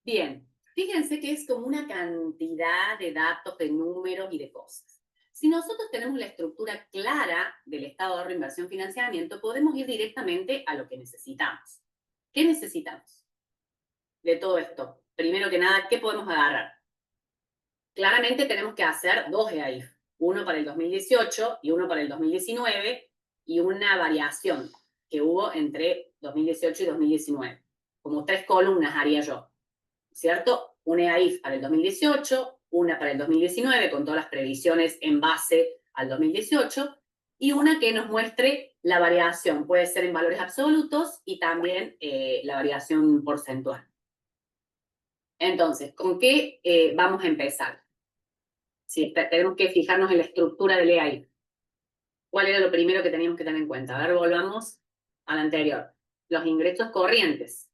Bien, fíjense que es como una cantidad de datos, de números y de cosas. Si nosotros tenemos la estructura clara del estado de ahorro, inversión, financiamiento, podemos ir directamente a lo que necesitamos. ¿Qué necesitamos de todo esto? Primero que nada, ¿qué podemos agarrar? Claramente tenemos que hacer dos EAIF, uno para el 2018 y uno para el 2019, y una variación que hubo entre 2018 y 2019. Como 3 columnas haría yo, ¿cierto? Una EAIF para el 2018, una para el 2019, con todas las previsiones en base al 2018, y una que nos muestre la variación, puede ser en valores absolutos y también la variación porcentual. Entonces, ¿con qué vamos a empezar? Sí, tenemos que fijarnos en la estructura del EAIF. ¿Cuál era lo primero que teníamos que tener en cuenta? A ver, volvamos al anterior. Los ingresos corrientes.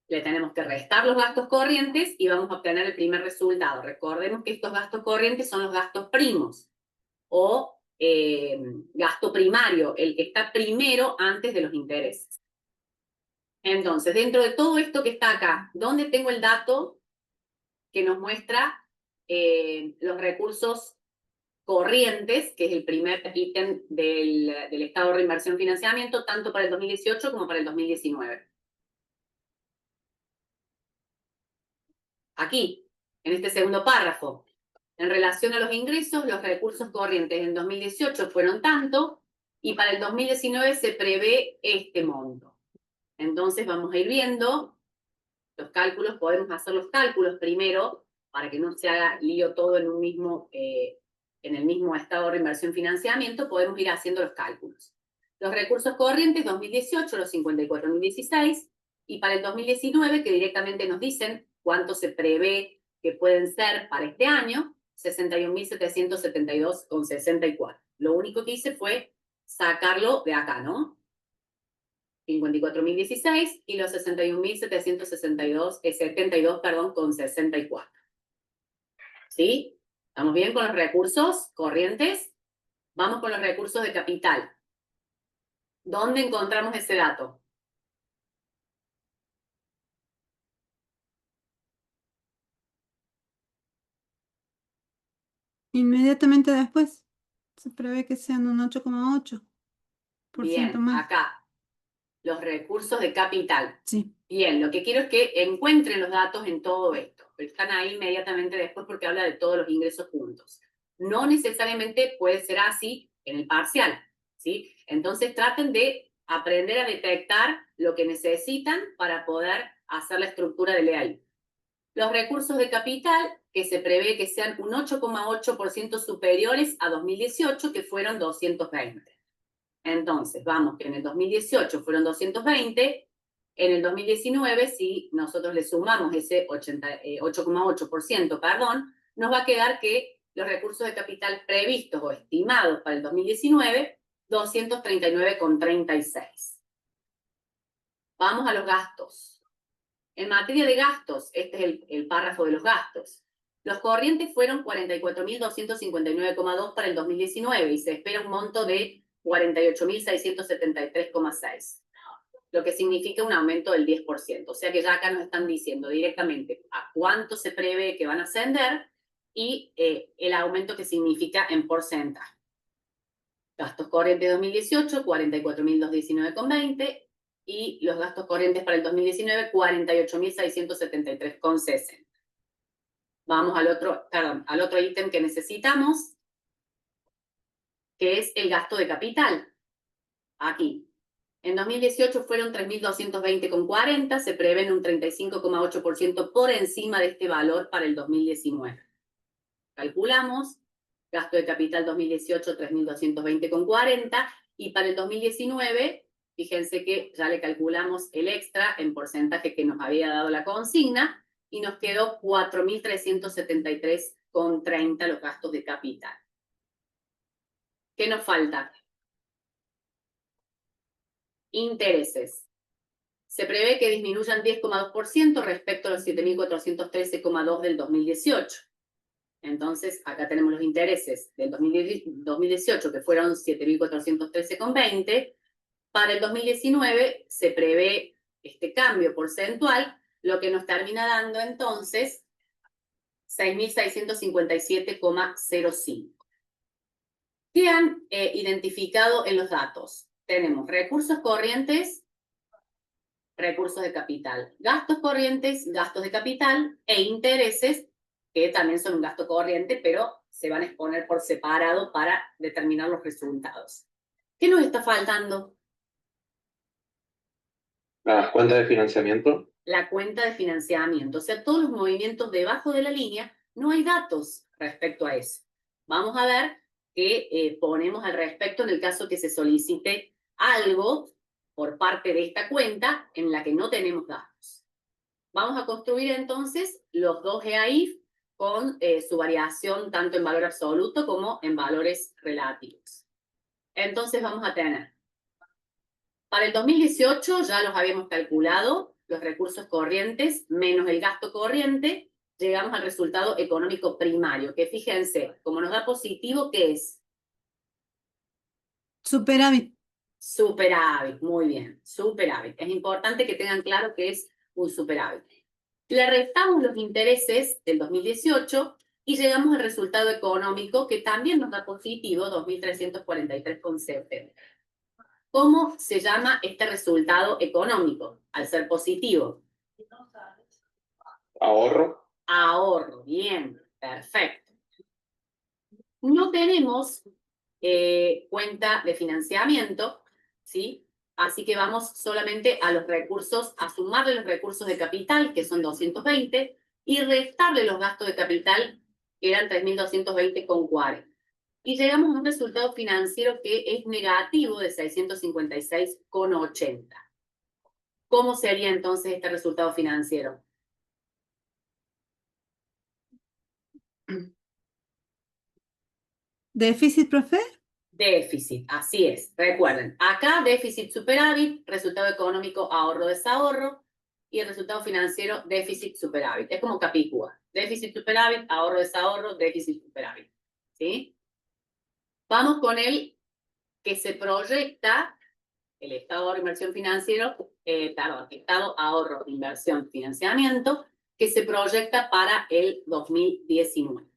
Le tenemos que restar los gastos corrientes y vamos a obtener el primer resultado. Recordemos que estos gastos corrientes son los gastos primos o gasto primario, el que está primero antes de los intereses. Entonces, dentro de todo esto que está acá, ¿dónde tengo el dato que nos muestra los recursos corrientes, que es el primer ítem del estado de reinversión financiamiento, tanto para el 2018 como para el 2019? Aquí, en este segundo párrafo. En relación a los ingresos, los recursos corrientes en 2018 fueron tanto y para el 2019 se prevé este monto. Entonces vamos a ir viendo los cálculos, podemos hacer los cálculos primero para que no se haga lío todo en un mismo, en el mismo estado de reinversión financiamiento, podemos ir haciendo los cálculos. Los recursos corrientes 2018, los 54.016, y para el 2019, que directamente nos dicen cuánto se prevé que pueden ser para este año, 61.772,64. Lo único que hice fue sacarlo de acá, ¿no? 54.016 y los 71.772, perdón, con 64. ¿Sí? ¿Estamos bien con los recursos corrientes? Vamos con los recursos de capital. ¿Dónde encontramos ese dato? Inmediatamente después se prevé que sean un 8,8% Bien, más. acá, los recursos de capital. Sí. Bien, lo que quiero es que encuentren los datos en todo esto. Están ahí inmediatamente después porque habla de todos los ingresos juntos. No necesariamente puede ser así en el parcial, ¿sí? Entonces traten de aprender a detectar lo que necesitan para poder hacer la estructura de ley. Los recursos de capital, que se prevé que sean un 8,8% superiores a 2018, que fueron 220. Entonces, vamos, que en el 2018 fueron 220, en el 2019, si nosotros le sumamos ese 8,8%, perdón, nos va a quedar que los recursos de capital previstos o estimados para el 2019, 239,36. Vamos a los gastos. En materia de gastos, este es el párrafo de los gastos. Los corrientes fueron 44.259,2 para el 2019 y se espera un monto de 48.673,6, lo que significa un aumento del 10%. O sea que ya acá nos están diciendo directamente a cuánto se prevé que van a ascender y el aumento que significa en porcentaje. Gastos corrientes 2018, 44.219,20 y los gastos corrientes para el 2019, 48.673,60. Vamos al otro ítem que necesitamos, que es el gasto de capital. Aquí. En 2018 fueron 3.220,40, se prevén un 35,8% por encima de este valor para el 2019. Calculamos, gasto de capital 2018, 3.220,40, y para el 2019, fíjense que ya le calculamos el extra en porcentaje que nos había dado la consigna, y nos quedó 4.373,30 los gastos de capital. ¿Qué nos falta? Intereses. Se prevé que disminuyan 10,2% respecto a los 7.413,2 del 2018. Entonces, acá tenemos los intereses del 2018, que fueron 7.413,20. Para el 2019 se prevé este cambio porcentual, lo que nos termina dando entonces 6.657,05. ¿Qué han identificado en los datos? Tenemos recursos corrientes, recursos de capital, gastos corrientes, gastos de capital e intereses, que también son un gasto corriente, pero se van a exponer por separado para determinar los resultados. ¿Qué nos está faltando? ¿Las cuentas de financiamiento? La cuenta de financiamiento. O sea, todos los movimientos debajo de la línea, no hay datos respecto a eso. Vamos a ver qué ponemos al respecto en el caso que se solicite algo por parte de esta cuenta en la que no tenemos datos. Vamos a construir entonces los dos EAIF con su variación tanto en valor absoluto como en valores relativos. Entonces vamos a tener, para el 2018 ya los habíamos calculado, los recursos corrientes menos el gasto corriente, llegamos al resultado económico primario, que fíjense, como nos da positivo, ¿qué es? Superávit. Superávit, muy bien, superávit. Es importante que tengan claro que es un superávit. Le restamos los intereses del 2018 y llegamos al resultado económico que también nos da positivo, 2.343,70. ¿Cómo se llama este resultado económico al ser positivo? Ahorro. Ahorro, bien, perfecto. No tenemos cuenta de financiamiento, ¿sí? Así que vamos solamente a los recursos, a sumarle los recursos de capital, que son 220, y restarle los gastos de capital, que eran 3.220,40. Y llegamos a un resultado financiero que es negativo de 656,80. ¿Cómo sería entonces este resultado financiero? ¿Déficit, profe? Déficit, así es. Recuerden, acá déficit superávit, resultado económico ahorro desahorro y el resultado financiero déficit superávit. Es como Capicúa. Déficit superávit, ahorro desahorro, déficit superávit. ¿Sí? Vamos con el que se proyecta, el estado ahorro inversión financiero, estado ahorro inversión financiamiento, que se proyecta para el 2019.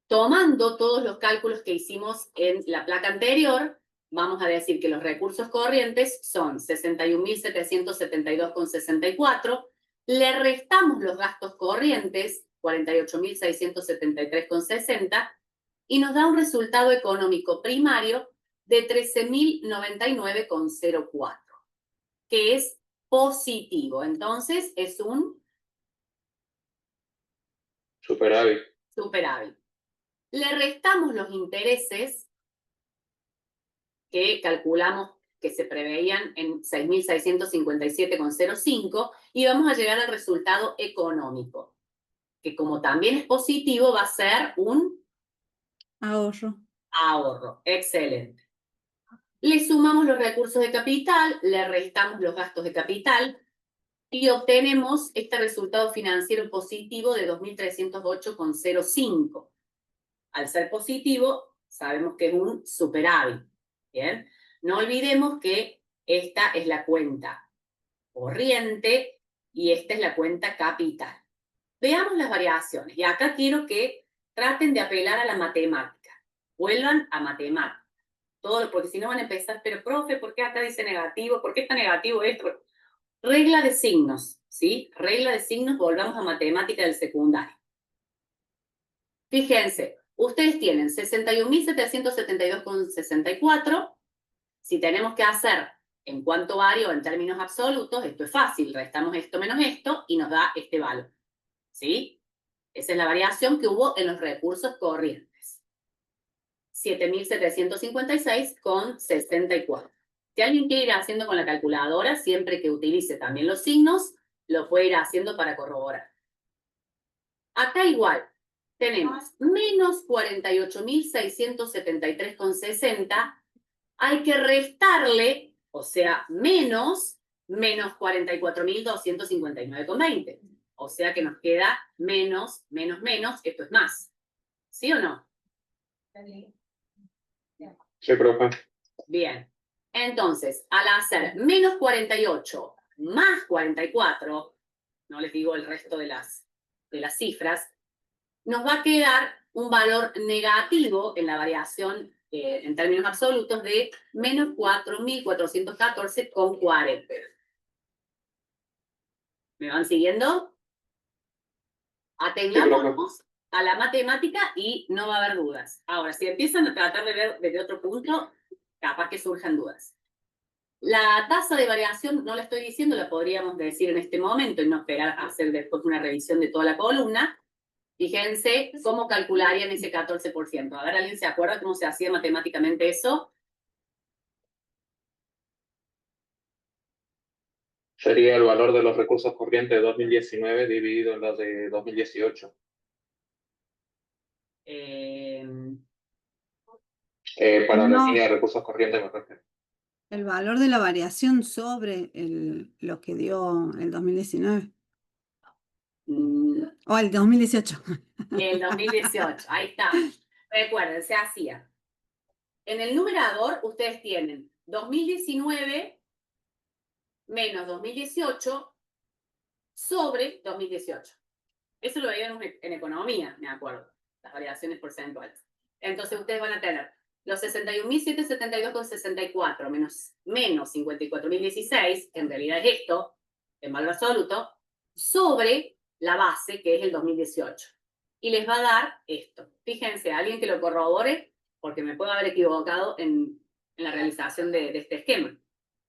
Tomando todos los cálculos que hicimos en la placa anterior, vamos a decir que los recursos corrientes son 61.772,64, le restamos los gastos corrientes, 48.673,60, y nos da un resultado económico primario de 13.099,04, que es positivo. Entonces, es un Superávit. superávit. Le restamos los intereses que calculamos que se preveían en 6.657,05 y vamos a llegar al resultado económico, que como también es positivo va a ser un Ahorro. ahorro. Excelente. Le sumamos los recursos de capital, le restamos los gastos de capital y obtenemos este resultado financiero positivo de 2.308,05. Al ser positivo, sabemos que es un superávit. ¿Bien? No olvidemos que esta es la cuenta corriente y esta es la cuenta capital. Veamos las variaciones. Y acá quiero que traten de apelar a la matemática. Vuelvan a matemática. Todo, porque si no van a empezar, pero profe, ¿por qué acá dice negativo? ¿Por qué está negativo esto? Regla de signos, ¿sí? Regla de signos, volvamos a matemática del secundario. Fíjense, ustedes tienen 61.772,64. Si tenemos que hacer en cuánto vario en términos absolutos, esto es fácil. Restamos esto menos esto y nos da este valor. ¿Sí? Esa es la variación que hubo en los recursos corrientes. 7.756,64. Si alguien quiere ir haciendo con la calculadora, siempre que utilice también los signos, lo puede ir haciendo para corroborar. Acá igual, tenemos menos 48.673,60. Hay que restarle, o sea, menos 44.259,20. O sea que nos queda menos, esto es más. ¿Sí o no? Sí, profe. Bien. Entonces, al hacer menos 48 más 44, no les digo el resto de las cifras, nos va a quedar un valor negativo en la variación en términos absolutos de menos 4.414,40. ¿Me van siguiendo? Atengamos a la matemática y no va a haber dudas. Ahora, si empiezan a tratar de ver desde otro punto, capaz que surjan dudas. La tasa de variación, no la estoy diciendo, la podríamos decir en este momento y no esperar a hacer después una revisión de toda la columna. Fíjense cómo calcularían ese 14%. A ver, ¿alguien se acuerda cómo se hacía matemáticamente eso? Sería el valor de los recursos corrientes de 2019 dividido en los de 2018. Para la No. línea de recursos corrientes me refiero. El valor de la variación sobre lo que dio el 2019. O el 2018. El 2018, ahí está. Recuerden, se hacía. En el numerador, ustedes tienen 2019 menos 2018 sobre 2018. Eso lo veían en economía, me acuerdo, las variaciones porcentuales. Entonces ustedes van a tener los 61.772,64 menos 54.016, que en realidad es esto, en valor absoluto, sobre la base, que es el 2018. Y les va a dar esto. Fíjense, alguien que lo corrobore, porque me puedo haber equivocado en la realización de este esquema.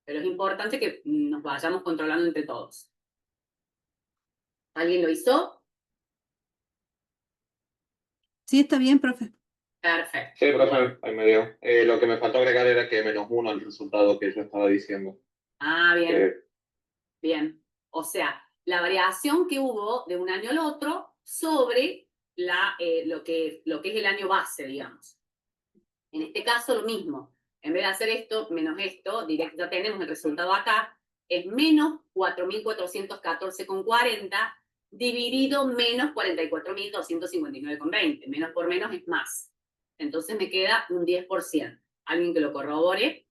Pero es importante que nos vayamos controlando entre todos. ¿Alguien lo hizo? Sí, está bien, profe. Perfecto. Sí, profe, ahí me dio. Lo que me faltó agregar era que -1 el resultado que yo estaba diciendo. Ah, bien. Bien. O sea, la variación que hubo de un año al otro sobre lo que es el año base, digamos. En este caso lo mismo. En vez de hacer esto menos esto, directo, ya tenemos el resultado acá, es menos 4.414,40 dividido menos 44.259,20. Menos por menos es más. Entonces me queda un 10%. ¿Alguien que lo corrobore?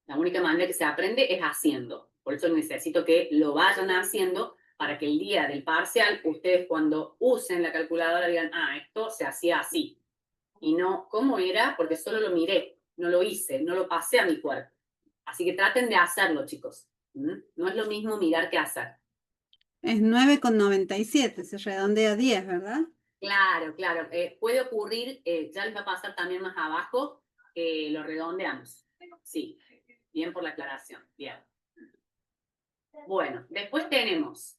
La única manera que se aprende es haciendo. Por eso necesito que lo vayan haciendo para que el día del parcial, ustedes cuando usen la calculadora digan, ah, esto se hacía así. Y no, ¿cómo era? Porque solo lo miré, no lo hice, no lo pasé a mi cuerpo. Así que traten de hacerlo, chicos. No es lo mismo mirar que hacer. Es 9,97, se redondea a 10, ¿verdad? Claro, claro. Puede ocurrir, ya les va a pasar también más abajo, lo redondeamos. Sí, bien por la aclaración. Bien. Bueno, después tenemos,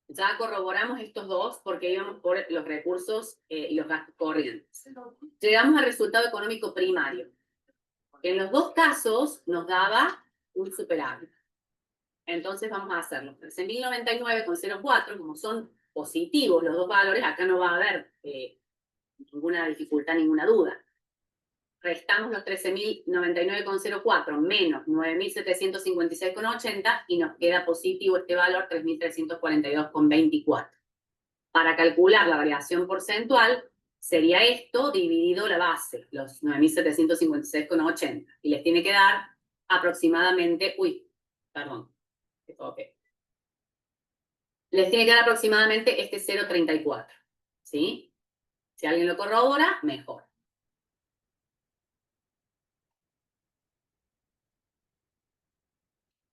ya corroboramos estos dos porque íbamos por los recursos y los gastos corrientes. Llegamos al resultado económico primario. En los dos casos nos daba un superávit. Entonces vamos a hacerlo. 13.099,04, como son positivos los dos valores, acá no va a haber ninguna dificultad, ninguna duda. Restamos los 13.099,04 menos 9.756,80 y nos queda positivo este valor 3.342,24. Para calcular la variación porcentual sería esto dividido la base, los 9.756,80. Y les tiene que dar aproximadamente, les tiene que dar aproximadamente este 0,34. ¿Sí? Si alguien lo corrobora, mejor.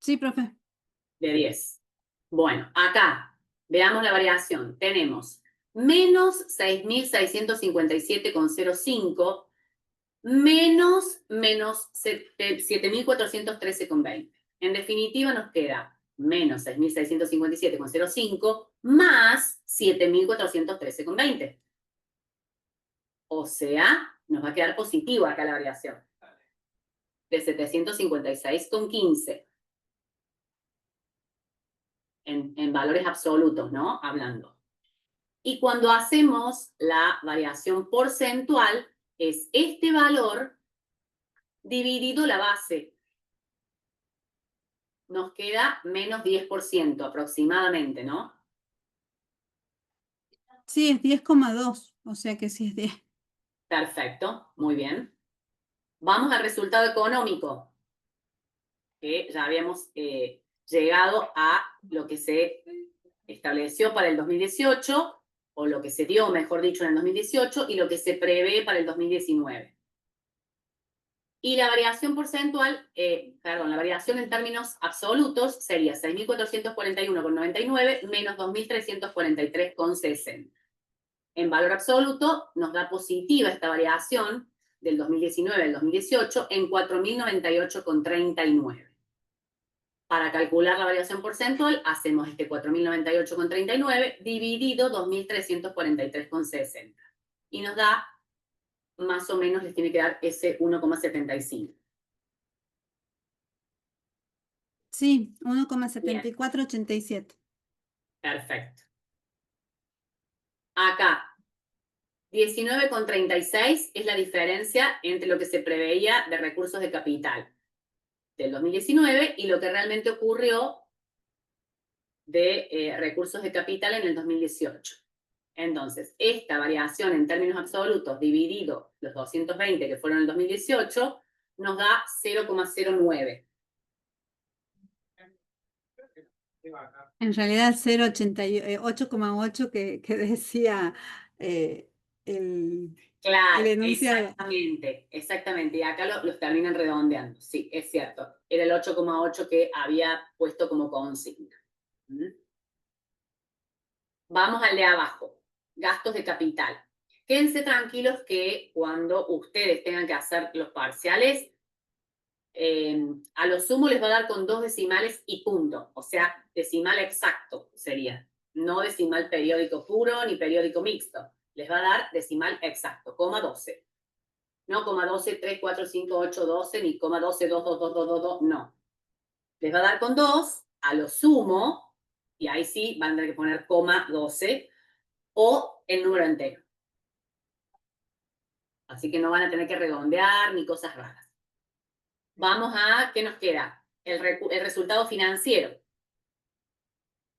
Sí, profe. De 10. Bueno, acá, veamos la variación. Tenemos menos 6.657,05 menos 7.413,20. En definitiva, nos queda menos 6.657,05 más 7.413,20. O sea, nos va a quedar positivo acá la variación. De 756,15. En valores absolutos, ¿no? Hablando. Y cuando hacemos la variación porcentual, es este valor dividido la base. Nos queda menos 10% aproximadamente, ¿no? Sí, es 10,2, o sea que sí es 10. Perfecto, muy bien. Vamos al resultado económico, que ya habíamos llegado a lo que se estableció para el 2018, o lo que se dio, mejor dicho, en el 2018, y lo que se prevé para el 2019. Y la variación porcentual, la variación en términos absolutos sería 6.441,99 menos 2.343,60. En valor absoluto nos da positiva esta variación del 2019 al 2018 en 4.098,39. Para calcular la variación porcentual, hacemos este 4.098,39 dividido 2.343,60. Y nos da, más o menos, les tiene que dar ese 1,75. Sí, 1,7487. Perfecto. Acá, 19,36 es la diferencia entre lo que se preveía de recursos de capital del 2019 y lo que realmente ocurrió de recursos de capital en el 2018. Entonces, esta variación en términos absolutos dividido los 220 que fueron en el 2018 nos da 0,09. En realidad 8,8 que decía el Claro, enunciado. exactamente. Y acá los terminan redondeando. Sí, es cierto. Era el 8,8 que había puesto como consigna. Vamos al de abajo. Gastos de capital. Quédense tranquilos que cuando ustedes tengan que hacer los parciales, a lo sumo les va a dar con 2 decimales y punto. O sea, decimal exacto sería. No decimal periódico puro ni periódico mixto. Les va a dar decimal exacto, coma 12. No coma 12, 3, 4, 5, 8, 12, ni coma 12, 2, 2, 2, 2, 2, 2, no. Les va a dar con 2, a lo sumo, Y ahí sí van a tener que poner coma 12 o el número entero. Así que no van a tener que redondear ni cosas raras. Vamos a, ¿qué nos queda? El resultado financiero.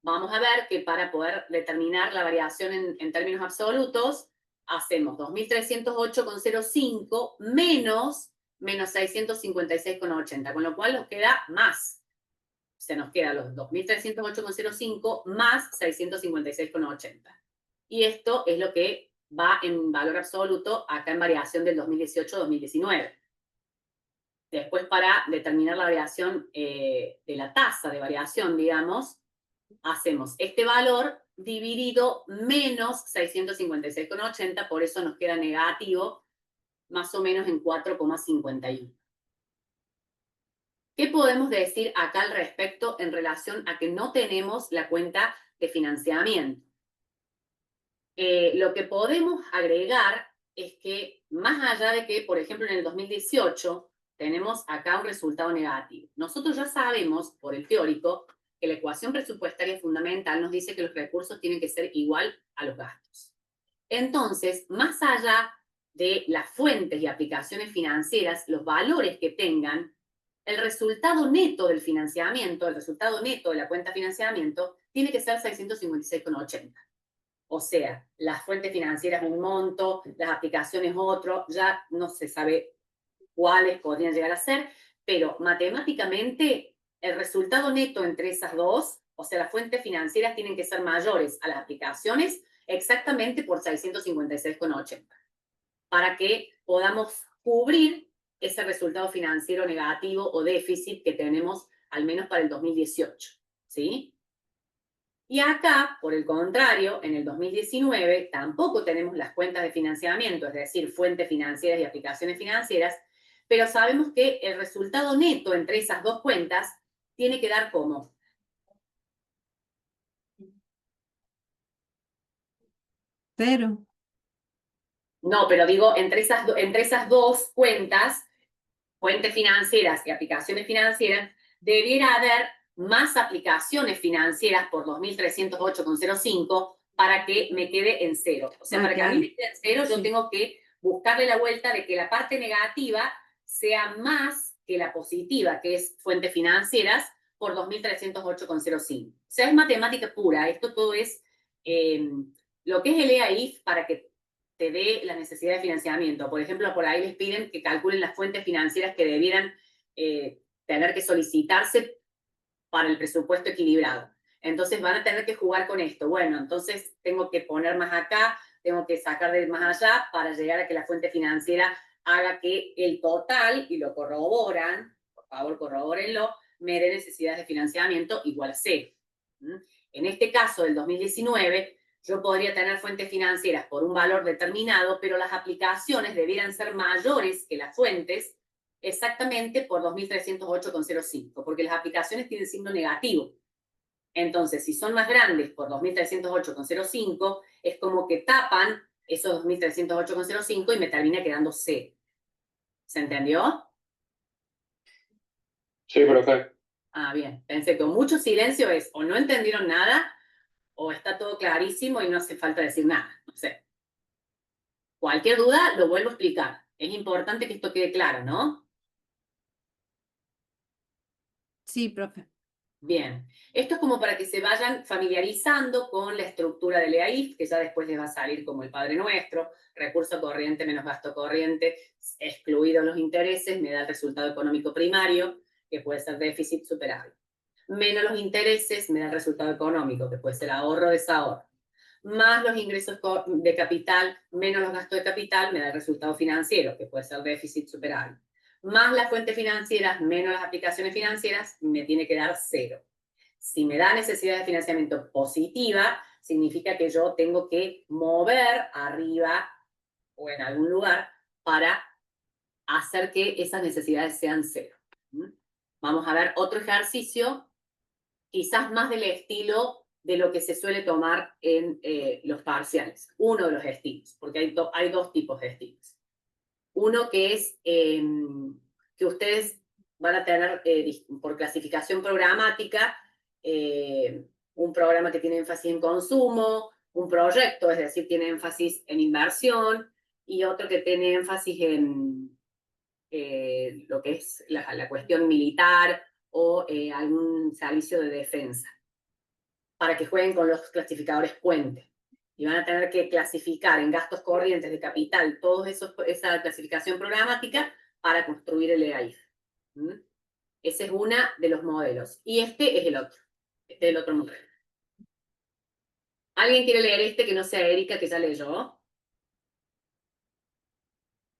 Vamos a ver que para poder determinar la variación en términos absolutos, hacemos 2.308,05 menos 656,80, con lo cual nos queda más. Se nos quedan los 2.308,05 más 656,80. Y esto es lo que va en valor absoluto acá en variación del 2018-2019. Después, para determinar la variación de la tasa de variación, digamos, hacemos este valor dividido menos 656,80, por eso nos queda negativo, más o menos en 4,51. ¿Qué podemos decir acá al respecto en relación a que no tenemos la cuenta de financiamiento? Lo que podemos agregar es que, más allá de que, por ejemplo, en el 2018 tenemos acá un resultado negativo, nosotros ya sabemos, por el teórico, que la ecuación presupuestaria fundamental nos dice que los recursos tienen que ser igual a los gastos. Entonces, más allá de las fuentes y aplicaciones financieras, los valores que tengan, el resultado neto del financiamiento, el resultado neto de la cuenta de financiamiento, tiene que ser 656,80. O sea, las fuentes financieras un monto, las aplicaciones otro, ya no se sabe cuáles podrían llegar a ser, pero matemáticamente el resultado neto entre esas dos, o sea, las fuentes financieras tienen que ser mayores a las aplicaciones exactamente por 656,80, para que podamos cubrir ese resultado financiero negativo o déficit que tenemos al menos para el 2018, ¿sí? Y acá, por el contrario, en el 2019 tampoco tenemos las cuentas de financiamiento, es decir, fuentes financieras y aplicaciones financieras, pero sabemos que el resultado neto entre esas dos cuentas tiene que dar como. Cero. No, pero digo, entre esas dos cuentas, fuentes financieras y aplicaciones financieras, debiera haber más aplicaciones financieras por 2.308,05 para que me quede en cero. O sea, para que a mí me quede en cero, yo tengo que buscarle la vuelta de que la parte negativa sea más que la positiva, que es fuentes financieras, por 2.308,05. O sea, es matemática pura. Esto todo es lo que es el EAIF para que te dé la necesidad de financiamiento. Por ejemplo, por ahí les piden que calculen las fuentes financieras que debieran tener que solicitarse para el presupuesto equilibrado. Entonces van a tener que jugar con esto. Bueno, entonces tengo que poner más acá, tengo que sacar de más allá para llegar a que la fuente financiera haga que el total, y lo corroboran, por favor corrobórenlo, me dé necesidades de financiamiento igual a cero. En este caso del 2019, yo podría tener fuentes financieras por un valor determinado, pero las aplicaciones debieran ser mayores que las fuentes exactamente por 2.308,05, porque las aplicaciones tienen signo negativo. Entonces, si son más grandes por 2.308,05, es como que tapan esos 2.308,05 y me termina quedando cero. ¿Se entendió? Sí, profe. Ah, bien. Pensé que mucho silencio es o no entendieron nada o está todo clarísimo y no hace falta decir nada. No sé. Cualquier duda lo vuelvo a explicar. Es importante que esto quede claro, ¿no? Sí, profe. Bien. Esto es como para que se vayan familiarizando con la estructura del EAIF, que ya después les va a salir como el Padre Nuestro, recurso corriente menos gasto corriente, excluidos los intereses, me da el resultado económico primario, que puede ser déficit superávit. Menos los intereses, me da el resultado económico, que puede ser ahorro desahorro. Más los ingresos de capital, menos los gastos de capital, me da el resultado financiero, que puede ser déficit superávit. Más las fuentes financieras, menos las aplicaciones financieras, me tiene que dar cero. Si me da necesidad de financiamiento positiva, significa que yo tengo que mover arriba o en algún lugar para hacer que esas necesidades sean cero. Vamos a ver otro ejercicio, quizás más del estilo de lo que se suele tomar en los parciales. Uno de los estilos, porque hay dos tipos de estilos. Uno que es que ustedes van a tener por clasificación programática un programa que tiene énfasis en consumo, un proyecto, es decir, tiene énfasis en inversión, y otro que tiene énfasis en lo que es la cuestión militar o algún servicio de defensa, para que jueguen con los clasificadores puente. Y van a tener que clasificar en gastos corrientes de capital toda esa clasificación programática para construir el EAIF. ¿Mm? Ese es uno de los modelos. Y este es el otro. Este es el otro modelo. ¿Alguien quiere leer este que no sea Erika, que ya leyó?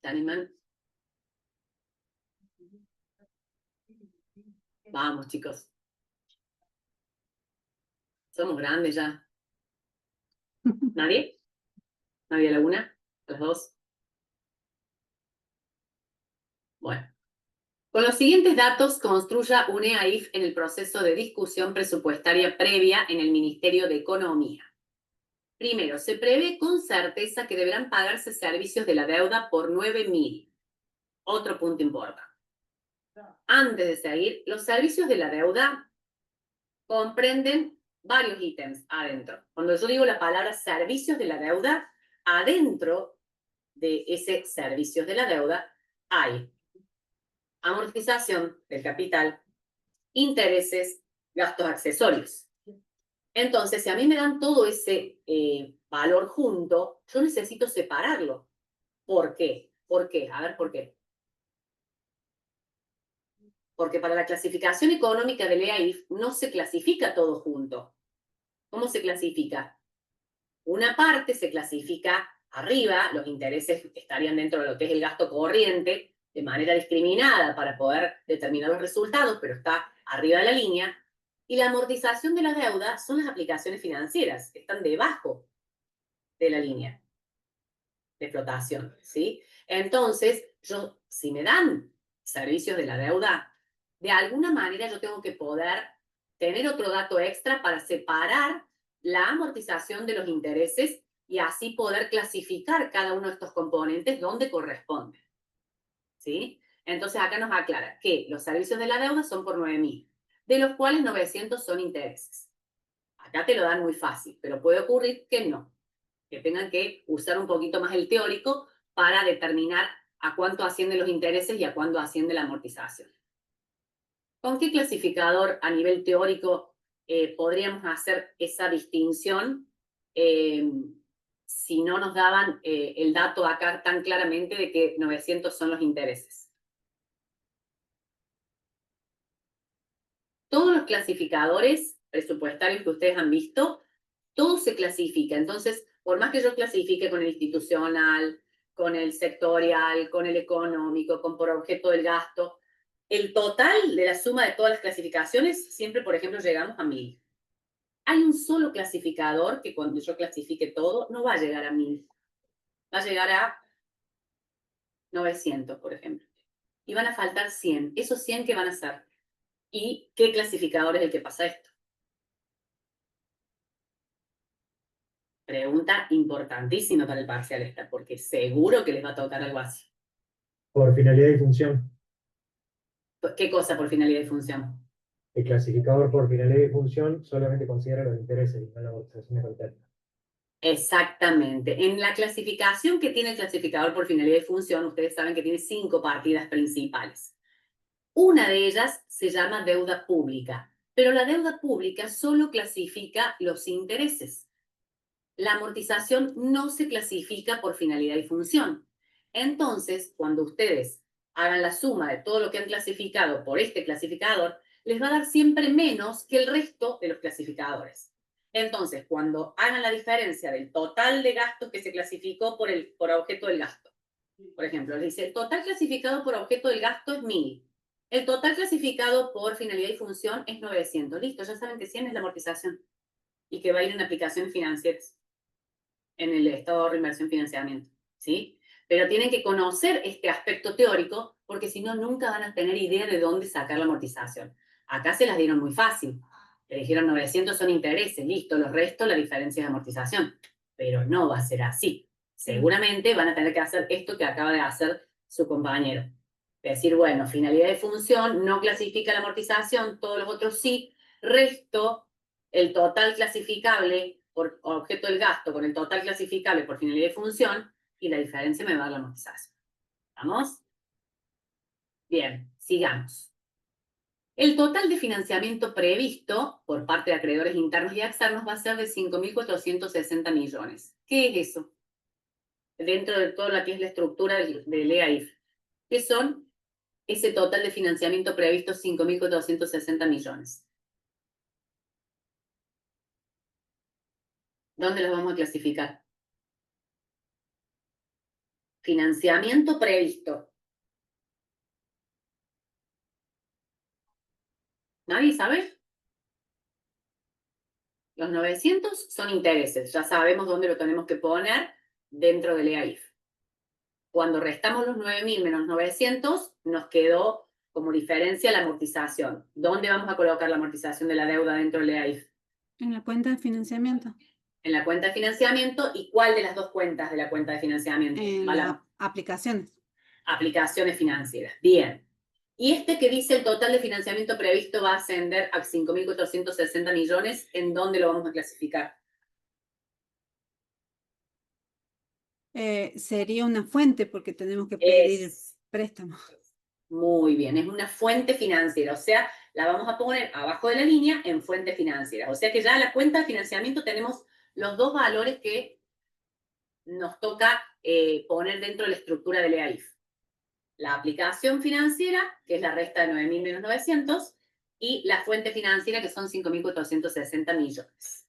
¿Se animan? Vamos, chicos. Somos grandes ya. ¿Nadie? ¿Nadie a la una? ¿A las dos? Bueno. Con los siguientes datos, construya un EAIF en el proceso de discusión presupuestaria previa en el Ministerio de Economía. Primero, se prevé con certeza que deberán pagarse servicios de la deuda por 9.000. Otro punto importante. Antes de seguir, los servicios de la deuda comprenden varios ítems adentro. Cuando yo digo la palabra servicios de la deuda, adentro de ese servicios de la deuda hay amortización del capital, intereses, gastos accesorios. Entonces, si a mí me dan todo ese valor junto, yo necesito separarlo. ¿Por qué? ¿Por qué? A ver, ¿por qué? Porque para la clasificación económica del EAIF no se clasifica todo junto. ¿Cómo se clasifica? Una parte se clasifica arriba, los intereses estarían dentro de lo que es el gasto corriente, de manera discriminada para poder determinar los resultados, pero está arriba de la línea. Y la amortización de la deuda son las aplicaciones financieras, que están debajo de la línea de flotación, ¿sí? Entonces, si me dan servicios de la deuda, de alguna manera yo tengo que poder tener otro dato extra para separar la amortización de los intereses y así poder clasificar cada uno de estos componentes donde corresponde, ¿sí? Entonces acá nos aclara que los servicios de la deuda son por 9.000, de los cuales 900 son intereses. Acá te lo dan muy fácil, pero puede ocurrir que no, que tengan que usar un poquito más el teórico para determinar a cuánto ascienden los intereses y a cuánto asciende la amortización. ¿Con qué clasificador a nivel teórico podríamos hacer esa distinción si no nos daban el dato acá tan claramente de que 900 son los intereses? Todos los clasificadores presupuestarios que ustedes han visto, todo se clasifica. Entonces, por más que yo clasifique con el institucional, con el sectorial, con el económico, con por objeto del gasto, el total de la suma de todas las clasificaciones, siempre, por ejemplo, llegamos a 1.000. Hay un solo clasificador que cuando yo clasifique todo, no va a llegar a 1.000. Va a llegar a 900, por ejemplo. Y van a faltar 100. ¿Esos 100 qué van a ser? ¿Y qué clasificador es el que pasa esto? Pregunta importantísima para el parcial esta, porque seguro que les va a tocar algo así. Por finalidad y función. ¿Qué cosa por finalidad y función? El clasificador por finalidad y función solamente considera los intereses y no la amortización de capital. Exactamente. En la clasificación que tiene el clasificador por finalidad y función, ustedes saben que tiene 5 partidas principales. Una de ellas se llama deuda pública, pero la deuda pública solo clasifica los intereses. La amortización no se clasifica por finalidad y función. Entonces, cuando ustedes hagan la suma de todo lo que han clasificado por este clasificador, les va a dar siempre menos que el resto de los clasificadores. Entonces, cuando hagan la diferencia del total de gastos que se clasificó por objeto del gasto, por ejemplo, les dice, el total clasificado por objeto del gasto es 1.000. El total clasificado por finalidad y función es 900. Listo, ya saben que 100 es la amortización y que va a ir en aplicaciones financieras en el estado de ahorro, inversión, financiamiento, ¿sí? Pero tienen que conocer este aspecto teórico porque si no, nunca van a tener idea de dónde sacar la amortización. Acá se las dieron muy fácil. Le dijeron 900 son intereses, listo, los restos la diferencia de amortización. Pero no va a ser así. Seguramente van a tener que hacer esto que acaba de hacer su compañero. Decir, bueno, finalidad de función, no clasifica la amortización, todos los otros sí, resto el total clasificable por objeto del gasto con el total clasificable por finalidad de función, y la diferencia me va a dar la amortización. ¿Vamos? Bien, sigamos. El total de financiamiento previsto por parte de acreedores internos y externos va a ser de 5.460 millones. ¿Qué es eso? Dentro de toda la que es la estructura del EAIF. ¿Qué son ese total de financiamiento previsto 5.460 millones? ¿Dónde los vamos a clasificar? Financiamiento previsto. ¿Nadie sabe? Los 900 son intereses, ya sabemos dónde lo tenemos que poner dentro del EAIF. Cuando restamos los 9.000 menos 900, nos quedó como diferencia la amortización. ¿Dónde vamos a colocar la amortización de la deuda dentro del EAIF? En la cuenta de financiamiento. En la cuenta de financiamiento. ¿Y cuál de las dos cuentas de la cuenta de financiamiento? En las aplicaciones. Aplicaciones financieras. Bien. Y este que dice el total de financiamiento previsto va a ascender a 5.460 millones, ¿en dónde lo vamos a clasificar? Sería una fuente porque tenemos que pedir préstamo. Muy bien, es una fuente financiera, o sea, la vamos a poner abajo de la línea en fuente financiera. O sea que ya en la cuenta de financiamiento tenemos los dos valores que nos toca poner dentro de la estructura del EAIF. La aplicación financiera, que es la resta de 9.000 menos 900, y la fuente financiera, que son 5.460 millones.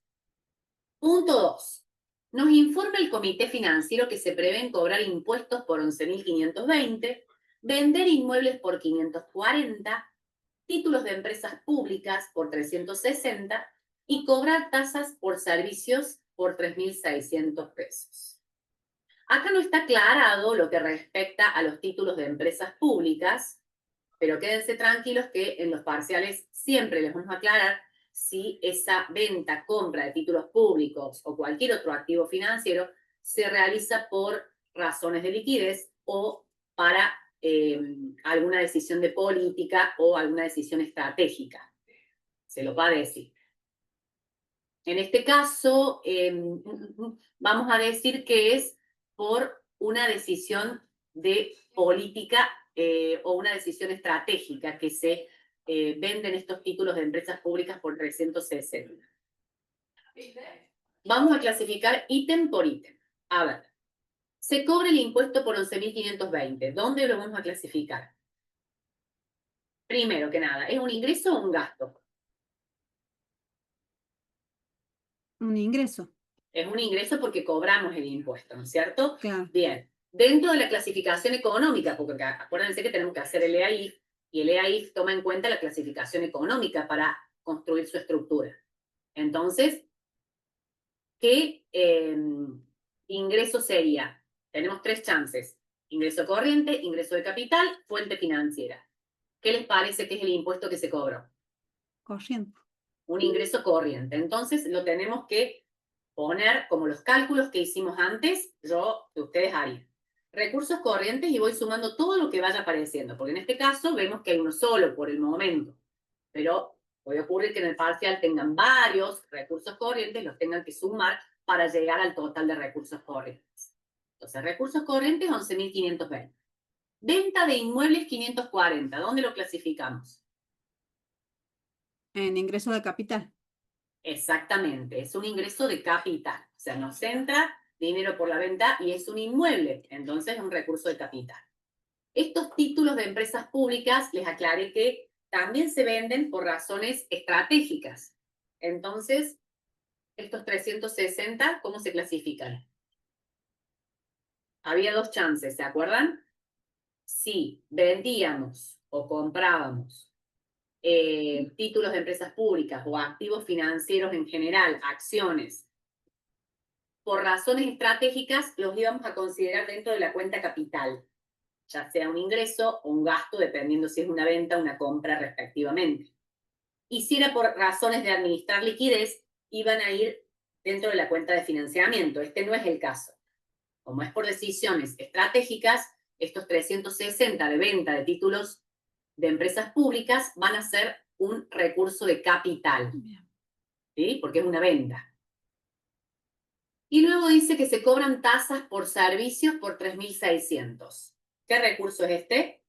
Punto 2. Nos informa el comité financiero que se prevén cobrar impuestos por 11.520, vender inmuebles por 540, títulos de empresas públicas por 360 y cobrar tasas por servicios por 3.600 pesos. Acá no está aclarado lo que respecta a los títulos de empresas públicas, pero quédense tranquilos que en los parciales siempre les vamos a aclarar si esa venta, compra de títulos públicos o cualquier otro activo financiero se realiza por razones de liquidez o para alguna decisión de política o alguna decisión estratégica. Se lo va a decir. En este caso, vamos a decir que es por una decisión de política o una decisión estratégica que se venden estos títulos de empresas públicas por 360. Vamos a clasificar ítem por ítem. A ver, se cobra el impuesto por 11.520. ¿Dónde lo vamos a clasificar? Primero que nada, ¿es un ingreso o un gasto? Un ingreso. Es un ingreso porque cobramos el impuesto, ¿no es cierto? Claro. Bien. Dentro de la clasificación económica, porque acuérdense que tenemos que hacer el EAIF, y el EAIF toma en cuenta la clasificación económica para construir su estructura. Entonces, ¿qué ingreso sería? Tenemos tres chances. Ingreso corriente, ingreso de capital, fuente financiera. ¿Qué les parece que es el impuesto que se cobró? Corriente. Un ingreso corriente. Entonces, lo tenemos que poner como los cálculos que hicimos antes, que ustedes harían. Recursos corrientes y voy sumando todo lo que vaya apareciendo, porque en este caso vemos que hay uno solo por el momento, pero puede ocurrir que en el parcial tengan varios recursos corrientes, los tengan que sumar para llegar al total de recursos corrientes. Entonces, recursos corrientes 11.520. Venta de inmuebles 540, ¿dónde lo clasificamos? En ingreso de capital. Exactamente, es un ingreso de capital. O sea, nos entra dinero por la venta y es un inmueble, entonces es un recurso de capital. Estos títulos de empresas públicas, les aclaré que también se venden por razones estratégicas. Entonces, estos 360, ¿cómo se clasifican? Había dos chances, ¿se acuerdan? Si vendíamos o comprábamos títulos de empresas públicas o activos financieros en general, acciones, por razones estratégicas, los íbamos a considerar dentro de la cuenta capital, ya sea un ingreso o un gasto, dependiendo si es una venta o una compra respectivamente. Y si era por razones de administrar liquidez, iban a ir dentro de la cuenta de financiamiento. Este no es el caso. Como es por decisiones estratégicas, estos 360 de venta de títulos de empresas públicas van a ser un recurso de capital. ¿sí? Porque es una venta. Y luego dice que se cobran tasas por servicios por 3.600. ¿Qué recurso es este?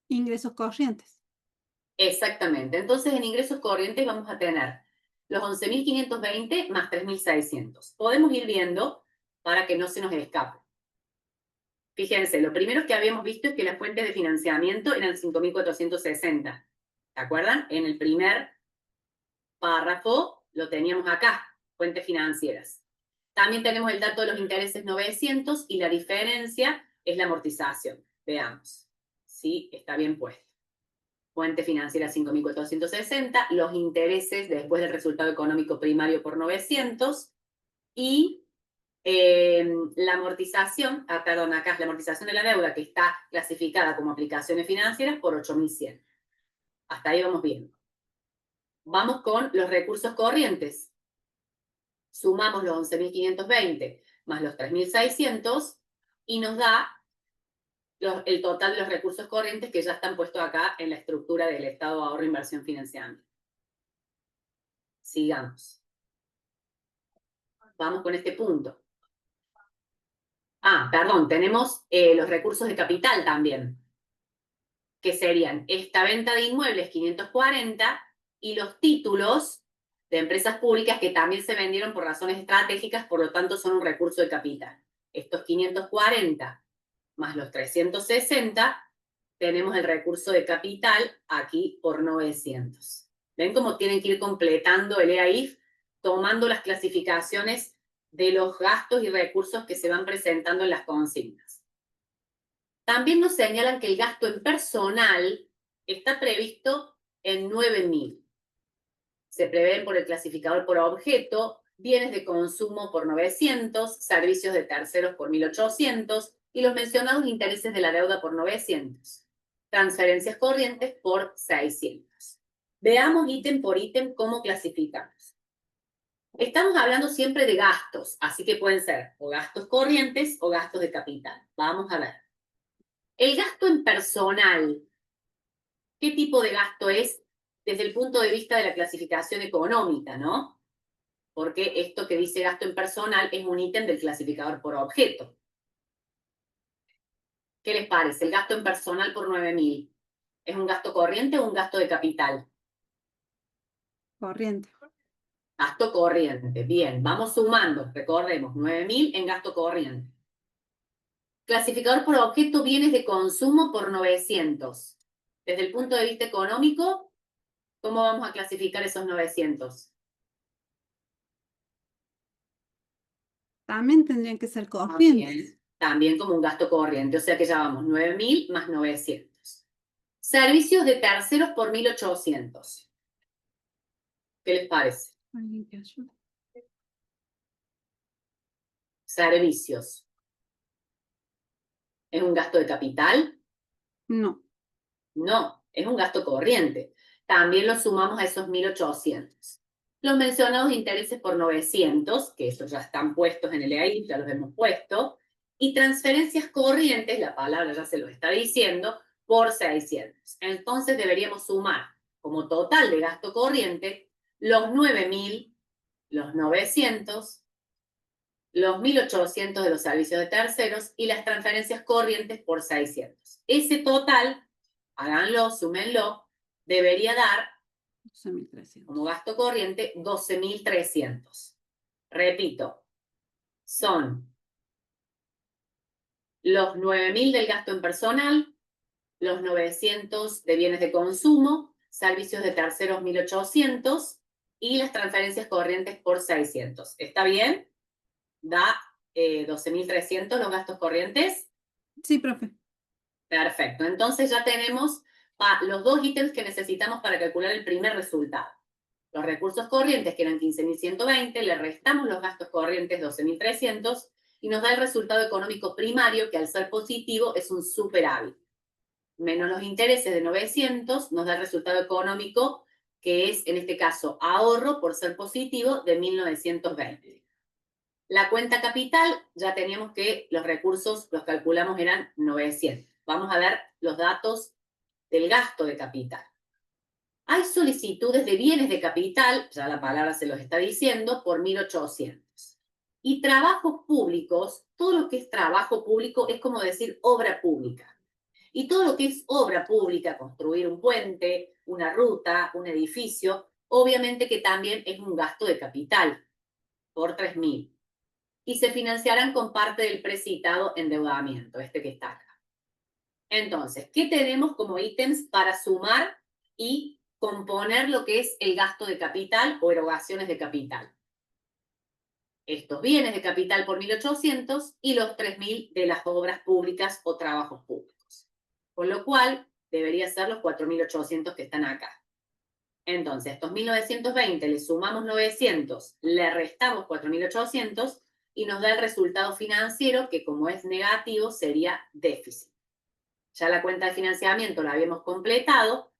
Ingresos corrientes. Exactamente. Entonces, en ingresos corrientes vamos a tener los 11.520 más 3.600. Podemos ir viendo para que no se nos escape. Fíjense, lo primero que habíamos visto es que las fuentes de financiamiento eran 5.460. ¿Se acuerdan? En el primer párrafo lo teníamos acá, fuentes financieras. También tenemos el dato de los intereses 900 y la diferencia es la amortización. Veamos si está bien puesto. Fuente financiera 5.460, los intereses después del resultado económico primario por 900 y la amortización, perdón, acá es la amortización de la deuda que está clasificada como aplicaciones financieras por 8.100. Hasta ahí vamos bien. Vamos con los recursos corrientes. Sumamos los 11.520 más los 3.600 y nos da el total de los recursos corrientes que ya están puestos acá en la estructura del Estado de Ahorro, Inversión, Financiamiento. Sigamos. Vamos con este punto. Perdón, tenemos los recursos de capital también, que serían esta venta de inmuebles 540 y los títulos de empresas públicas que también se vendieron por razones estratégicas, por lo tanto son un recurso de capital. Estos 540 más los 360, tenemos el recurso de capital aquí por 900. ¿Ven cómo tienen que ir completando el EAIF, tomando las clasificaciones de los gastos y recursos que se van presentando en las consignas? También nos señalan que el gasto en personal está previsto en 9.000. Se prevén por el clasificador por objeto, bienes de consumo por 900, servicios de terceros por 1.800 y los mencionados intereses de la deuda por 900. Transferencias corrientes por 600. Veamos ítem por ítem cómo clasificamos. Estamos hablando siempre de gastos, así que pueden ser o gastos corrientes o gastos de capital. Vamos a ver. El gasto en personal, ¿qué tipo de gasto es desde el punto de vista de la clasificación económica, no? Porque esto que dice gasto en personal es un ítem del clasificador por objeto. ¿Qué les parece? El gasto en personal por 9.000. ¿Es un gasto corriente o un gasto de capital? Corriente. Gasto corriente. Bien, vamos sumando. Recordemos, 9.000 en gasto corriente. Clasificador por objeto, bienes de consumo por 900. Desde el punto de vista económico, ¿cómo vamos a clasificar esos 900? También tendrían que ser corrientes. También como un gasto corriente, o sea que ya vamos 9.000 más 900. Servicios de terceros por 1.800. ¿Qué les parece? Alguien que ayude. Servicios. ¿Es un gasto de capital? No. No, es un gasto corriente. También lo sumamos a esos 1.800. Los mencionados intereses por 900, que esos ya están puestos en el EAI, ya los hemos puesto. Y transferencias corrientes, la palabra ya se lo está diciendo, por 600. Entonces deberíamos sumar como total de gasto corriente los 9.000, los 900, los 1.800 de los servicios de terceros y las transferencias corrientes por 600. Ese total, háganlo, súmenlo, debería dar 12.300. como gasto corriente 12.300. Repito, son los 9.000 del gasto en personal, los 900 de bienes de consumo, servicios de terceros 1.800 y las transferencias corrientes por 600. ¿Está bien? Da 12.300 los gastos corrientes. Sí, profe. Perfecto. Entonces ya tenemos los dos ítems que necesitamos para calcular el primer resultado. Los recursos corrientes, que eran 15.120, le restamos los gastos corrientes 12.300 y nos da el resultado económico primario, que al ser positivo es un superávit. Menos los intereses de 900 nos da el resultado económico, que es, en este caso, ahorro por ser positivo de 1.920. La cuenta capital, ya teníamos que los recursos, los calculamos, eran 900. Vamos a ver los datos del gasto de capital. Hay solicitudes de bienes de capital, ya la palabra se los está diciendo, por 1.800. Y trabajos públicos, todo lo que es trabajo público es como decir obra pública. Y todo lo que es obra pública, construir un puente, una ruta, un edificio, obviamente que también es un gasto de capital por 3.000. Y se financiarán con parte del precitado endeudamiento, este que está acá. Entonces, ¿qué tenemos como ítems para sumar y componer lo que es el gasto de capital o erogaciones de capital? Estos bienes de capital por 1.800 y los 3.000 de las obras públicas o trabajos públicos. Con lo cual, debería ser los 4.800 que están acá. Entonces, estos 1.920 le sumamos 900, le restamos 4.800 y nos da el resultado financiero que, como es negativo, sería déficit. Ya la cuenta de financiamiento la habíamos completado,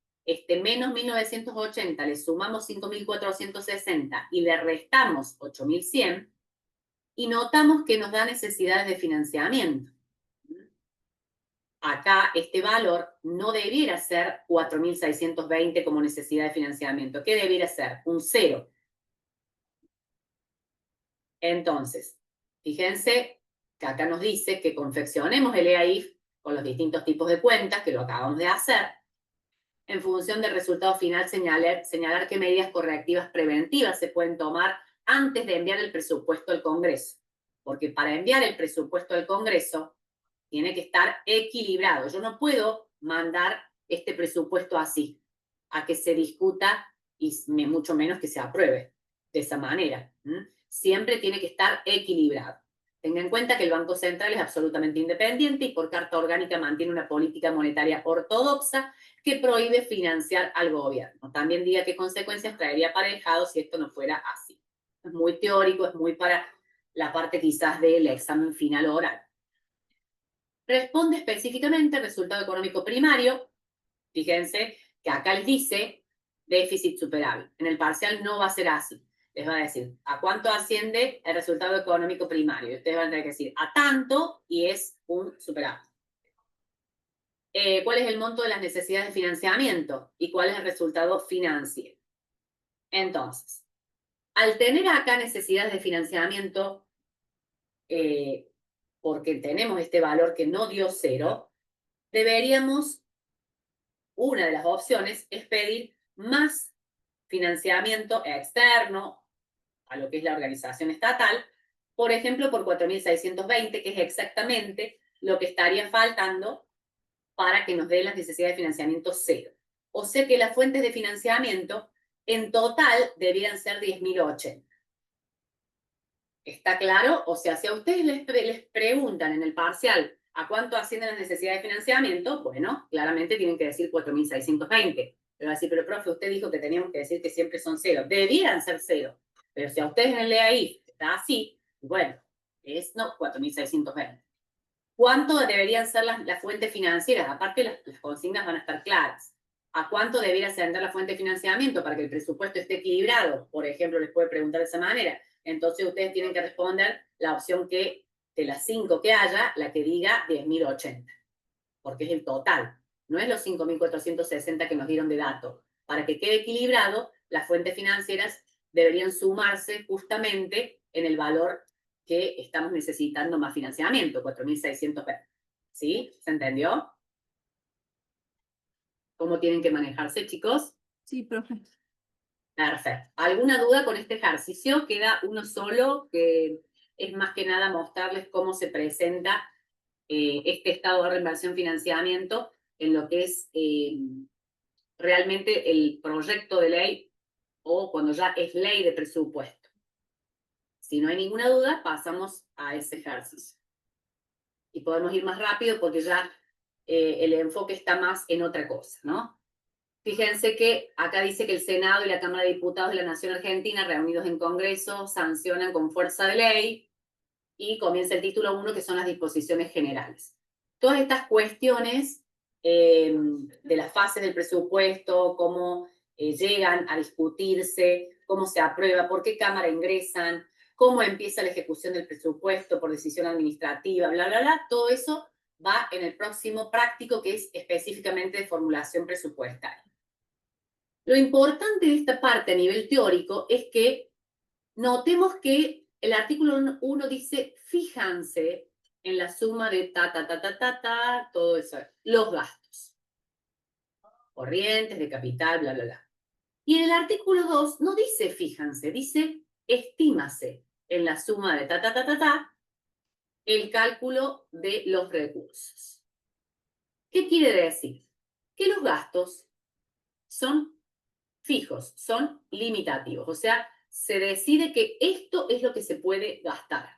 menos 1.980 le sumamos 5.460 y le restamos 8.100 y notamos que nos da necesidades de financiamiento. Acá este valor no debiera ser 4.620 como necesidad de financiamiento. ¿Qué debiera ser? Un 0. Entonces, fíjense que acá nos dice que confeccionemos el EAIF con los distintos tipos de cuentas, que lo acabamos de hacer. En función del resultado final, señalar qué medidas correctivas preventivas se pueden tomar antes de enviar el presupuesto al Congreso. Porque para enviar el presupuesto al Congreso tiene que estar equilibrado. Yo no puedo mandar este presupuesto así, a que se discuta y mucho menos que se apruebe de esa manera. Siempre tiene que estar equilibrado. Tenga en cuenta que el Banco Central es absolutamente independiente y por carta orgánica mantiene una política monetaria ortodoxa que prohíbe financiar al gobierno. También diga qué consecuencias traería aparejado si esto no fuera así. Es muy teórico, es muy para la parte quizás del examen final oral. Responde específicamente al resultado económico primario. Fíjense que acá les dice déficit superávit. En el parcial no va a ser así. Les va a decir a cuánto asciende el resultado económico primario. Y ustedes van a tener que decir a tanto y es un superávit. ¿Cuál es el monto de las necesidades de financiamiento? ¿Y cuál es el resultado financiero? Entonces, al tener acá necesidades de financiamiento, porque tenemos este valor que no dio 0, deberíamos, una de las opciones es pedir más financiamiento externo a lo que es la organización estatal, por ejemplo, por 4.620, que es exactamente lo que estaría faltando para que nos dé las necesidades de financiamiento 0. O sea que las fuentes de financiamiento en total debieran ser 10.080. ¿Está claro? O sea, si a ustedes les preguntan en el parcial a cuánto ascienden las necesidades de financiamiento, bueno, claramente tienen que decir 4.620. Pero va a decir, pero profe, usted dijo que teníamos que decir que siempre son 0. Debieran ser 0. Pero si a ustedes en el EAI está así, bueno, es no 4.620. ¿Cuánto deberían ser las fuentes financieras? Aparte, las consignas van a estar claras. ¿A cuánto debería ascender la fuente de financiamiento para que el presupuesto esté equilibrado? Por ejemplo, les puede preguntar de esa manera. Entonces, ustedes tienen que responder la opción que, de las 5 que haya, la que diga 10.080. Porque es el total. No es los 5.460 que nos dieron de dato. Para que quede equilibrado, las fuentes financieras deberían sumarse justamente en el valor que estamos necesitando más financiamiento, 4.620. ¿Sí? ¿Se entendió? ¿Cómo tienen que manejarse, chicos? Sí, profe. Perfecto. ¿Alguna duda con este ejercicio? Queda uno solo, que es más que nada mostrarles cómo se presenta este estado de reinversión financiamiento en lo que es realmente el proyecto de ley o cuando ya es ley de presupuesto. Si no hay ninguna duda, pasamos a ese ejercicio. Y podemos ir más rápido porque ya el enfoque está más en otra cosa, ¿no? Fíjense que acá dice que el Senado y la Cámara de Diputados de la Nación Argentina, reunidos en Congreso, sancionan con fuerza de ley y comienza el título 1, que son las disposiciones generales. Todas estas cuestiones de las fases del presupuesto, cómo llegan a discutirse, cómo se aprueba, por qué Cámara ingresan, cómo empieza la ejecución del presupuesto por decisión administrativa, bla, bla, bla, todo eso va en el próximo práctico que es específicamente de formulación presupuestaria. Lo importante de esta parte a nivel teórico es que notemos que el artículo 1 dice, fíjense en la suma de todo eso, los gastos corrientes, de capital, bla, bla, bla. Y en el artículo 2 no dice fíjense, dice estímase en la suma de el cálculo de los recursos. ¿Qué quiere decir? Que los gastos son fijos, son limitativos. O sea, se decide que esto es lo que se puede gastar.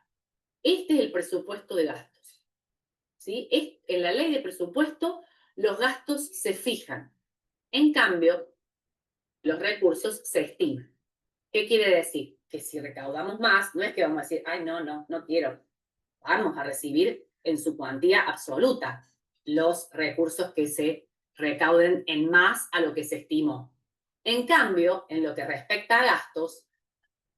Este es el presupuesto de gastos. ¿Sí? En la ley de presupuesto, los gastos se fijan. En cambio, los recursos se estiman. ¿Qué quiere decir? Que si recaudamos más, no es que vamos a decir, ay, no quiero. Vamos a recibir en su cuantía absoluta los recursos que se recauden en más a lo que se estimó. En cambio, en lo que respecta a gastos,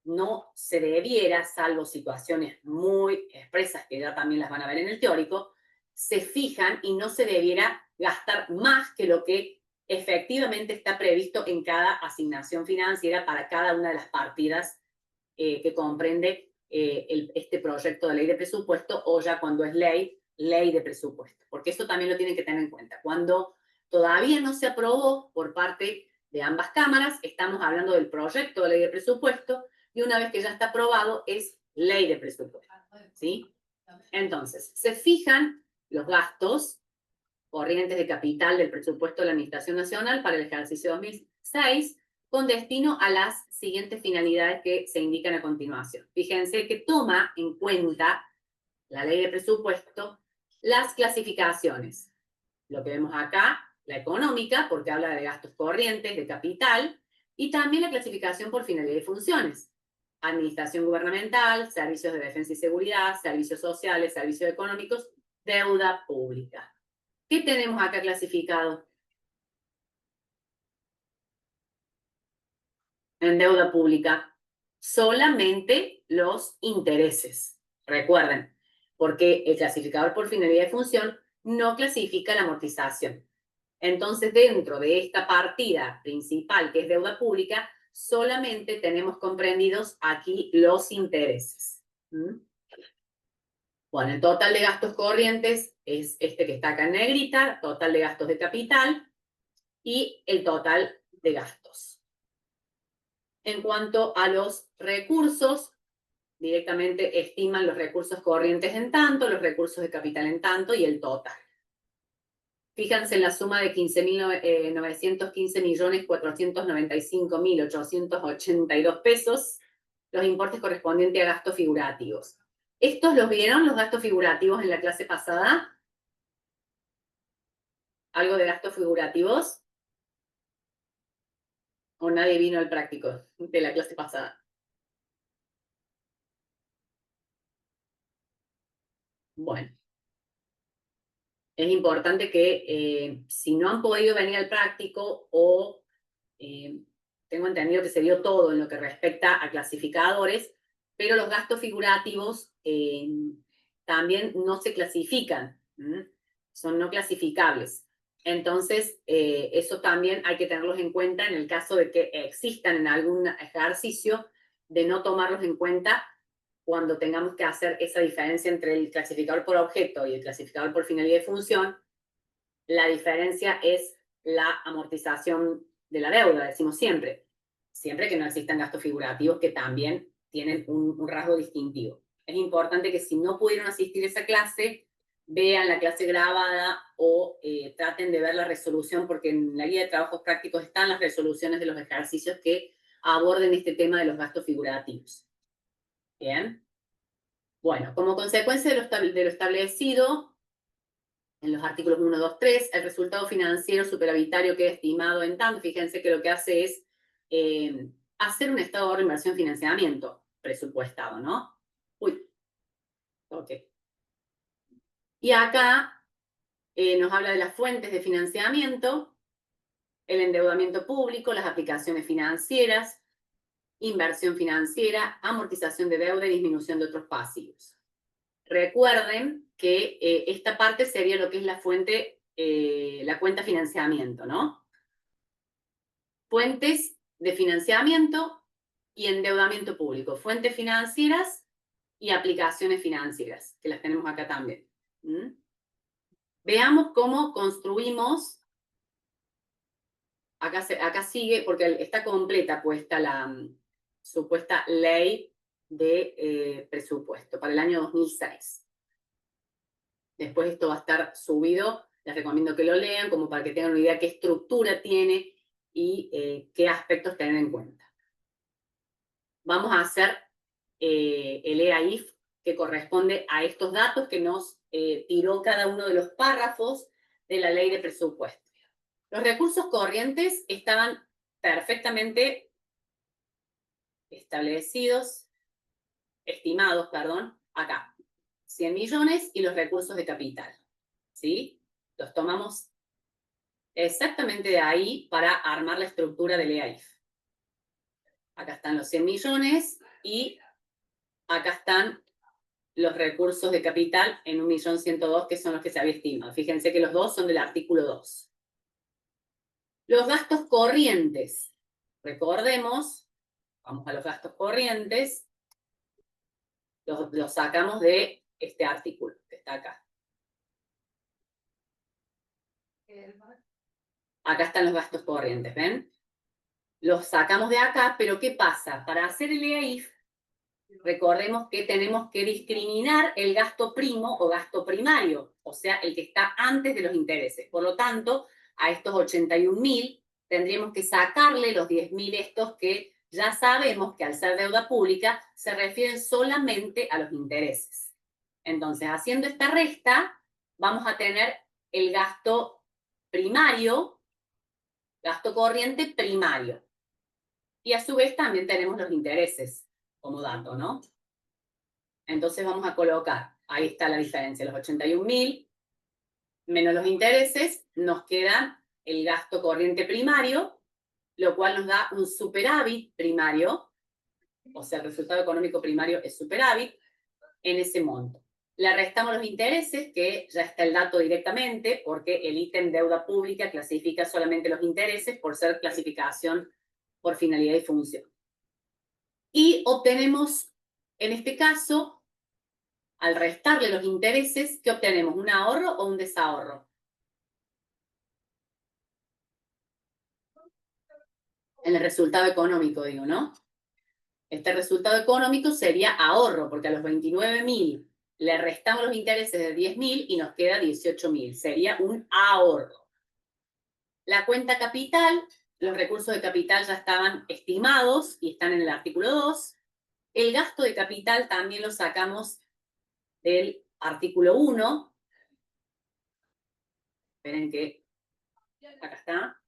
no se debiera, salvo situaciones muy expresas, que ya también las van a ver en el teórico, se fijan y no se debiera gastar más que lo que efectivamente está previsto en cada asignación financiera para cada una de las partidas que comprende este proyecto de ley de presupuesto, o ya cuando es ley de presupuesto. Porque eso también lo tienen que tener en cuenta. Cuando todavía no se aprobó por parte de ambas cámaras, estamos hablando del proyecto de ley de presupuesto, y una vez que ya está aprobado, es ley de presupuesto. ¿Sí? Entonces, se fijan los gastos corrientes de capital del presupuesto de la Administración Nacional para el ejercicio 2006, con destino a las siguientes finalidades que se indican a continuación. Fíjense que toma en cuenta la ley de presupuesto las clasificaciones. Lo que vemos acá, la económica, porque habla de gastos corrientes, de capital, y también la clasificación por finalidad y funciones. Administración gubernamental, servicios de defensa y seguridad, servicios sociales, servicios económicos, deuda pública. ¿Qué tenemos acá clasificado? En deuda pública, solamente los intereses. Recuerden, porque el clasificador por finalidad y función no clasifica la amortización. Entonces, dentro de esta partida principal, que es deuda pública, solamente tenemos comprendidos aquí los intereses. Bueno, el total de gastos corrientes es este que está acá en negrita, total de gastos de capital y el total de gastos. En cuanto a los recursos, directamente estiman los recursos corrientes en tanto, los recursos de capital en tanto y el total. Fíjense en la suma de 15.915.495.882 pesos, los importes correspondientes a gastos figurativos. ¿Estos los vieron, los gastos figurativos, en la clase pasada? ¿Algo de gastos figurativos? ¿O nadie vino al práctico de la clase pasada? Bueno. Es importante que si no han podido venir al práctico o tengo entendido que se dio todo en lo que respecta a clasificadores, pero los gastos figurativos también no se clasifican, son no clasificables. Entonces, eso también hay que tenerlos en cuenta en el caso de que existan en algún ejercicio, de no tomarlos en cuenta cuando tengamos que hacer esa diferencia entre el clasificador por objeto y el clasificador por finalidad y función. La diferencia es la amortización de la deuda, decimos siempre que no existan gastos figurativos que también tienen un rasgo distintivo. Es importante que si no pudieron asistir a esa clase, vean la clase grabada o traten de ver la resolución, porque en la guía de trabajos prácticos están las resoluciones de los ejercicios que aborden este tema de los gastos figurativos. Bien. Bueno, como consecuencia de lo establecido en los artículos 1, 2, 3, el resultado financiero superavitario queda estimado en tanto. Fíjense que lo que hace es hacer un estado de ahorro, inversión, financiamiento presupuestado, ¿no? Uy, ok. Y acá nos habla de las fuentes de financiamiento, el endeudamiento público, las aplicaciones financieras, inversión financiera, amortización de deuda y disminución de otros pasivos. Recuerden que esta parte sería lo que es la fuente, la cuenta financiamiento, ¿no? fuentes de financiamiento y endeudamiento público, fuentes financieras y aplicaciones financieras, que las tenemos acá también. Veamos cómo construimos, acá sigue, porque está completa puesta la supuesta ley de presupuesto para el año 2006. Después esto va a estar subido, les recomiendo que lo lean como para que tengan una idea qué estructura tiene y qué aspectos tener en cuenta. Vamos a hacer el EAIF que corresponde a estos datos que nos tiró cada uno de los párrafos de la ley de presupuesto. Los recursos corrientes estaban perfectamente estimados, acá. 100 millones y los recursos de capital, ¿sí? Los tomamos exactamente de ahí para armar la estructura del EAIF. Acá están los 100 millones y acá están los recursos de capital en 1.102.000, que son los que se había estimado. Fíjense que los dos son del artículo 2. Los gastos corrientes. Recordemos, vamos a los gastos corrientes, los sacamos de este artículo que está acá. Acá están los gastos corrientes, ¿ven? Los sacamos de acá, pero ¿qué pasa? Para hacer el EAIF, recordemos que tenemos que discriminar el gasto primo o gasto primario, o sea, el que está antes de los intereses. Por lo tanto, a estos 81.000 tendríamos que sacarle los 10.000 estos que ya sabemos que al ser deuda pública se refieren solamente a los intereses. Entonces, haciendo esta resta, vamos a tener el gasto primario, gasto corriente primario. Y a su vez también tenemos los intereses como dato, ¿no? Entonces vamos a colocar, ahí está la diferencia, los 81.000 menos los intereses, nos queda el gasto corriente primario, lo cual nos da un superávit primario, o sea, el resultado económico primario es superávit en ese monto. Le restamos los intereses, que ya está el dato directamente, porque el ítem deuda pública clasifica solamente los intereses por ser clasificación por finalidad y función. Y obtenemos, en este caso, al restarle los intereses, ¿qué obtenemos? ¿Un ahorro o un desahorro? En el resultado económico, digo, ¿no? Este resultado económico sería ahorro, porque a los 29.000 le restamos los intereses de 10.000 y nos queda 18.000. Sería un ahorro. La cuenta capital, los recursos de capital ya estaban estimados y están en el artículo 2. El gasto de capital también lo sacamos del artículo 1. Esperen que acá está.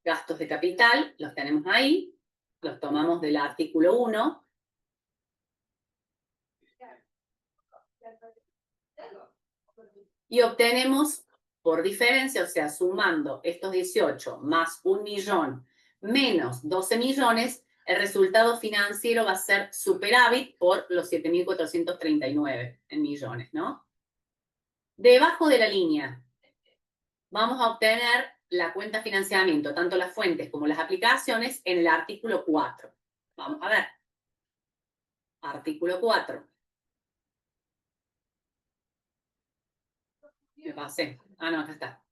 Gastos de capital, los tenemos ahí. Los tomamos del artículo 1. Y obtenemos por diferencia, o sea, sumando estos 18 más 1 millón menos 12 millones, el resultado financiero va a ser superávit por los 7.439 en millones, ¿no? Debajo de la línea, vamos a obtener la cuenta de financiamiento, tanto las fuentes como las aplicaciones, en el artículo 4. Vamos a ver. Artículo 4. Me pasé. Ah, no, acá está.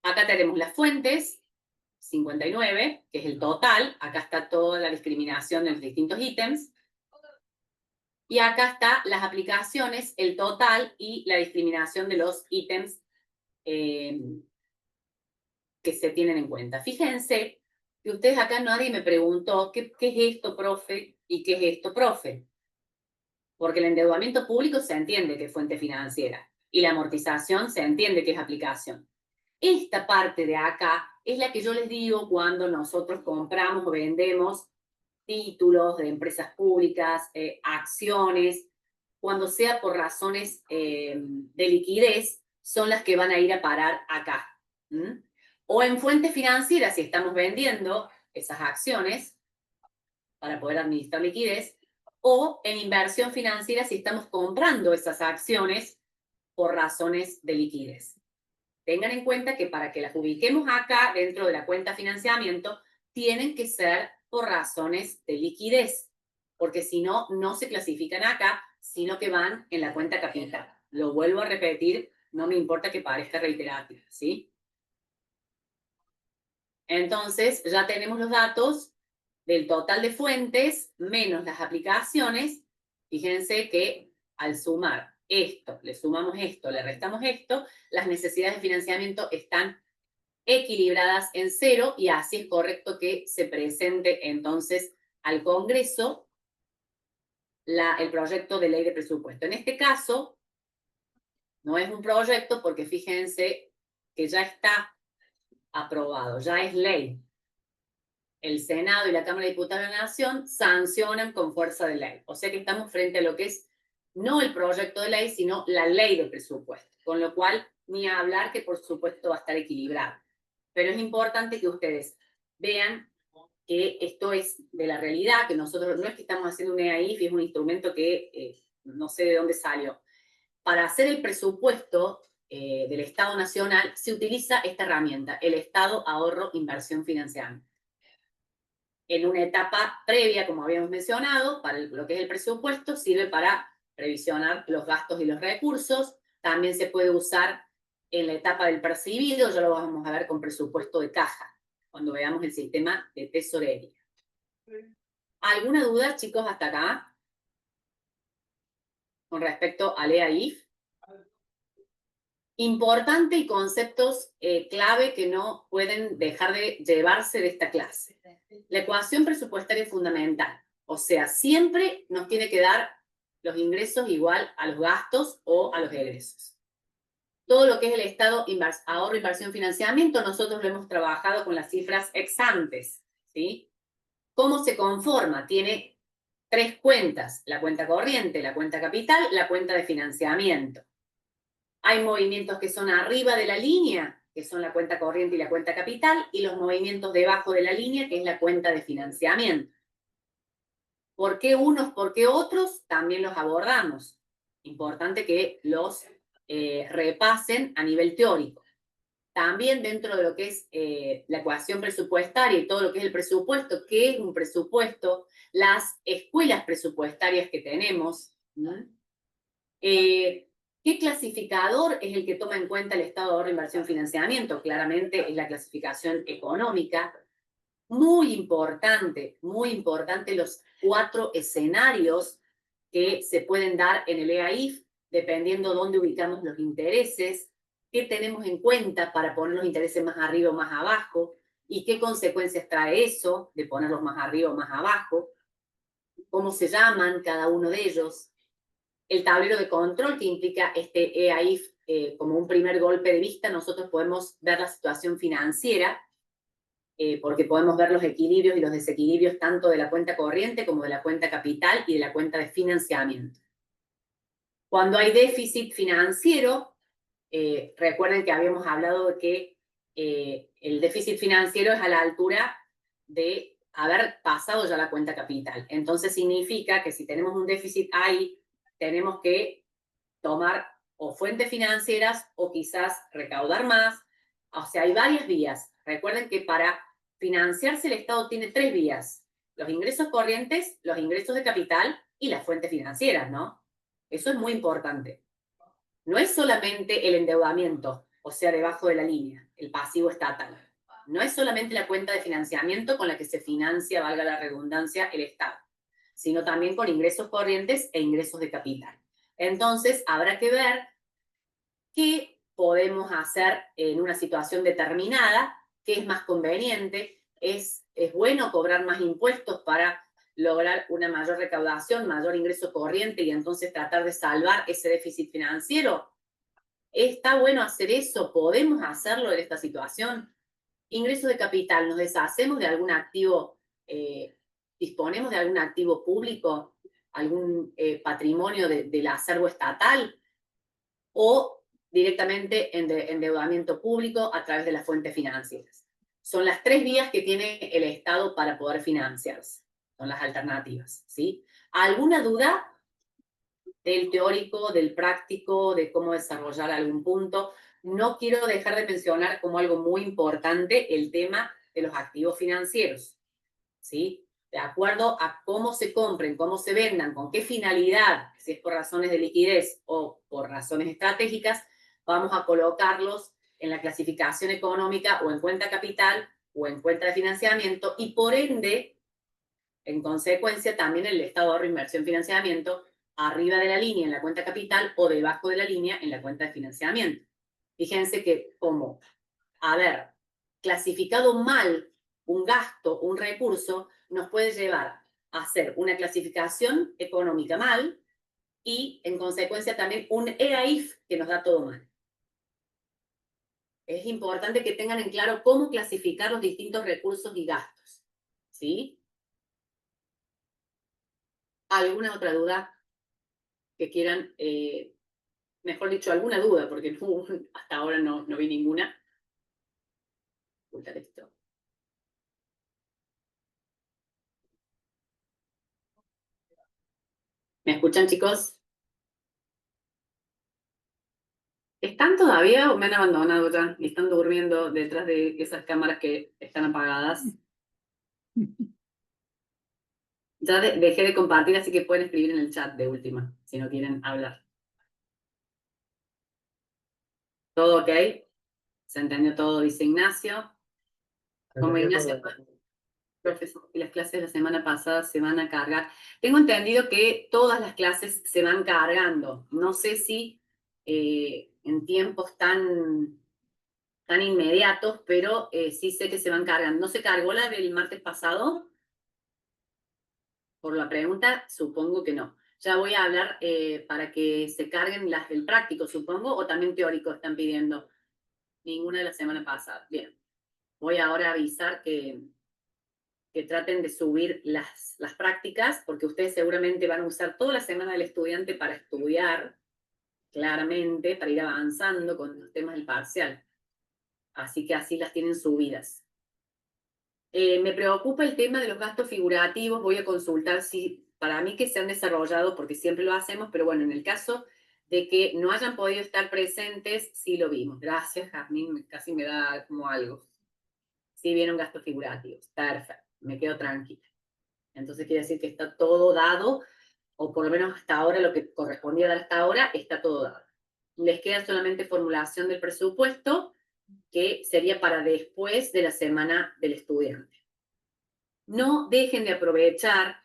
Acá tenemos las fuentes, 59, que es el total. Acá está toda la discriminación de los distintos ítems. Y acá está las aplicaciones, el total y la discriminación de los ítems que se tienen en cuenta. Fíjense que ustedes acá nadie me preguntó ¿qué es esto, profe? ¿Y qué es esto, profe? Porque el endeudamiento público se entiende que es fuente financiera y la amortización se entiende que es aplicación. Esta parte de acá es la que yo les digo cuando nosotros compramos o vendemos títulos de empresas públicas, acciones, cuando sea por razones de liquidez, son las que van a ir a parar acá. O en fuentes financieras, si estamos vendiendo esas acciones para poder administrar liquidez, o en inversión financiera si estamos comprando esas acciones por razones de liquidez. tengan en cuenta que para que las ubiquemos acá dentro de la cuenta financiamiento, tienen que ser por razones de liquidez, porque si no, no se clasifican acá, sino que van en la cuenta capital. Lo vuelvo a repetir, no me importa que parezca reiterativo, ¿sí? Entonces, ya tenemos los datos del total de fuentes menos las aplicaciones. Fíjense que al sumar esto, le sumamos esto, le restamos esto, las necesidades de financiamiento están equilibradas en 0 y así es correcto que se presente entonces al Congreso el proyecto de ley de presupuesto. En este caso, no es un proyecto porque fíjense que ya está aprobado, ya es ley. El Senado y la Cámara de Diputados de la Nación sancionan con fuerza de ley. O sea que estamos frente a lo que es no el proyecto de ley, sino la ley de presupuesto. Con lo cual, ni a hablar que por supuesto va a estar equilibrado. Pero es importante que ustedes vean que esto es de la realidad, que nosotros no es que estamos haciendo un EAIF y es un instrumento que no sé de dónde salió. Para hacer el presupuesto del Estado Nacional se utiliza esta herramienta, el Estado Ahorro Inversión Financiamiento. En una etapa previa, como habíamos mencionado, para lo que es el presupuesto, sirve para previsionar los gastos y los recursos. También se puede usar en la etapa del percibido, ya lo vamos a ver con presupuesto de caja, cuando veamos el sistema de tesorería. ¿Alguna duda, chicos, hasta acá? Con respecto al EAIF. Importante y conceptos clave que no pueden dejar de llevarse de esta clase. La ecuación presupuestaria es fundamental. O sea, siempre nos tiene que dar los ingresos igual a los gastos o a los egresos. Todo lo que es el estado ahorro, inversión, financiamiento, nosotros lo hemos trabajado con las cifras ex antes, ¿sí? ¿Cómo se conforma? Tiene 3 cuentas, la cuenta corriente, la cuenta capital, la cuenta de financiamiento. Hay movimientos que son arriba de la línea, que son la cuenta corriente y la cuenta capital, y los movimientos debajo de la línea, que es la cuenta de financiamiento. ¿Por qué unos, por qué otros? También los abordamos. Importante que los repasen a nivel teórico. También dentro de lo que es la ecuación presupuestaria y todo lo que es el presupuesto, ¿qué es un presupuesto? Las escuelas presupuestarias que tenemos. ¿Qué clasificador es el que toma en cuenta el estado de ahorro, inversión, financiamiento? Claramente es la clasificación económica. Muy importante los 4 escenarios que se pueden dar en el EAIF, dependiendo dónde ubicamos los intereses, qué tenemos en cuenta para poner los intereses más arriba o más abajo, y qué consecuencias trae eso de ponerlos más arriba o más abajo, cómo se llaman cada uno de ellos, el tablero de control que implica este EAIF como un primer golpe de vista. Nosotros podemos ver la situación financiera, porque podemos ver los equilibrios y los desequilibrios tanto de la cuenta corriente como de la cuenta capital y de la cuenta de financiamiento. Cuando hay déficit financiero, recuerden que habíamos hablado de que el déficit financiero es a la altura de haber pasado ya la cuenta capital. Entonces significa que si tenemos un déficit ahí, tenemos que tomar o fuentes financieras o quizás recaudar más. O sea, hay varias vías. Recuerden que para financiarse el Estado tiene 3 vías: los ingresos corrientes, los ingresos de capital y las fuentes financieras, ¿no? Eso es muy importante. No es solamente el endeudamiento, o sea, debajo de la línea, el pasivo estatal. No es solamente la cuenta de financiamiento con la que se financia, valga la redundancia, el Estado, sino también con ingresos corrientes e ingresos de capital. Entonces, habrá que ver qué podemos hacer en una situación determinada, qué es más conveniente. ¿Es bueno cobrar más impuestos para lograr una mayor recaudación, mayor ingreso corriente y entonces tratar de salvar ese déficit financiero? ¿Está bueno hacer eso? ¿Podemos hacerlo en esta situación? Ingreso de capital, ¿nos deshacemos de algún activo, disponemos de algún activo público, algún patrimonio del acervo estatal? ¿O directamente endeudamiento público a través de las fuentes financieras? Son las 3 vías que tiene el Estado para poder financiarse. Son las alternativas, ¿sí? ¿Alguna duda del teórico, del práctico, de cómo desarrollar algún punto? no quiero dejar de mencionar como algo muy importante el tema de los activos financieros, ¿sí? De acuerdo a cómo se compren, cómo se vendan, con qué finalidad, si es por razones de liquidez o por razones estratégicas, vamos a colocarlos en la clasificación económica o en cuenta capital o en cuenta de financiamiento y por ende, en consecuencia, también el estado de ahorro, inversión, financiamiento, arriba de la línea en la cuenta capital o debajo de la línea en la cuenta de financiamiento. Fíjense que como haber clasificado mal un gasto, un recurso, nos puede llevar a hacer una clasificación económica mal y, en consecuencia, también un EAIF que nos da todo mal. Es importante que tengan en claro cómo clasificar los distintos recursos y gastos, ¿sí? ¿Alguna otra duda que quieran, mejor dicho, alguna duda, porque no, hasta ahora no vi ninguna? Ocultar esto. ¿Me escuchan, chicos? ¿Están todavía o me han abandonado ya? ¿Y están durmiendo detrás de esas cámaras que están apagadas? Ya dejé de compartir, así que pueden escribir en el chat de última, si no quieren hablar. ¿Todo ok? ¿Se entendió todo? Dice Ignacio. Como Ignacio, profesor, y las clases de la semana pasada se van a cargar. Tengo entendido que todas las clases se van cargando. No sé si en tiempos tan inmediatos, pero sí sé que se van cargando. ¿No se cargó la del martes pasado? Por la pregunta, supongo que no. Ya voy a hablar para que se carguen las del práctico, supongo, o también teórico están pidiendo. Ninguna de la semana pasada. Bien. Voy ahora a avisar que traten de subir las prácticas, porque ustedes seguramente van a usar toda la semana del estudiante para estudiar, claramente, para ir avanzando con los temas del parcial. Así que así las tienen subidas. Me preocupa el tema de los gastos figurativos. Voy a consultar si para mí que se han desarrollado, porque siempre lo hacemos, pero bueno, en el caso de que no hayan podido estar presentes, sí lo vimos. Gracias, Jazmín, casi me da como algo. Sí vieron gastos figurativos. Perfecto, me quedo tranquila. Entonces quiere decir que está todo dado, o por lo menos hasta ahora, lo que correspondía dar hasta ahora, está todo dado. Les queda solamente formulación del presupuesto, que sería para después de la semana del estudiante. No dejen de aprovechar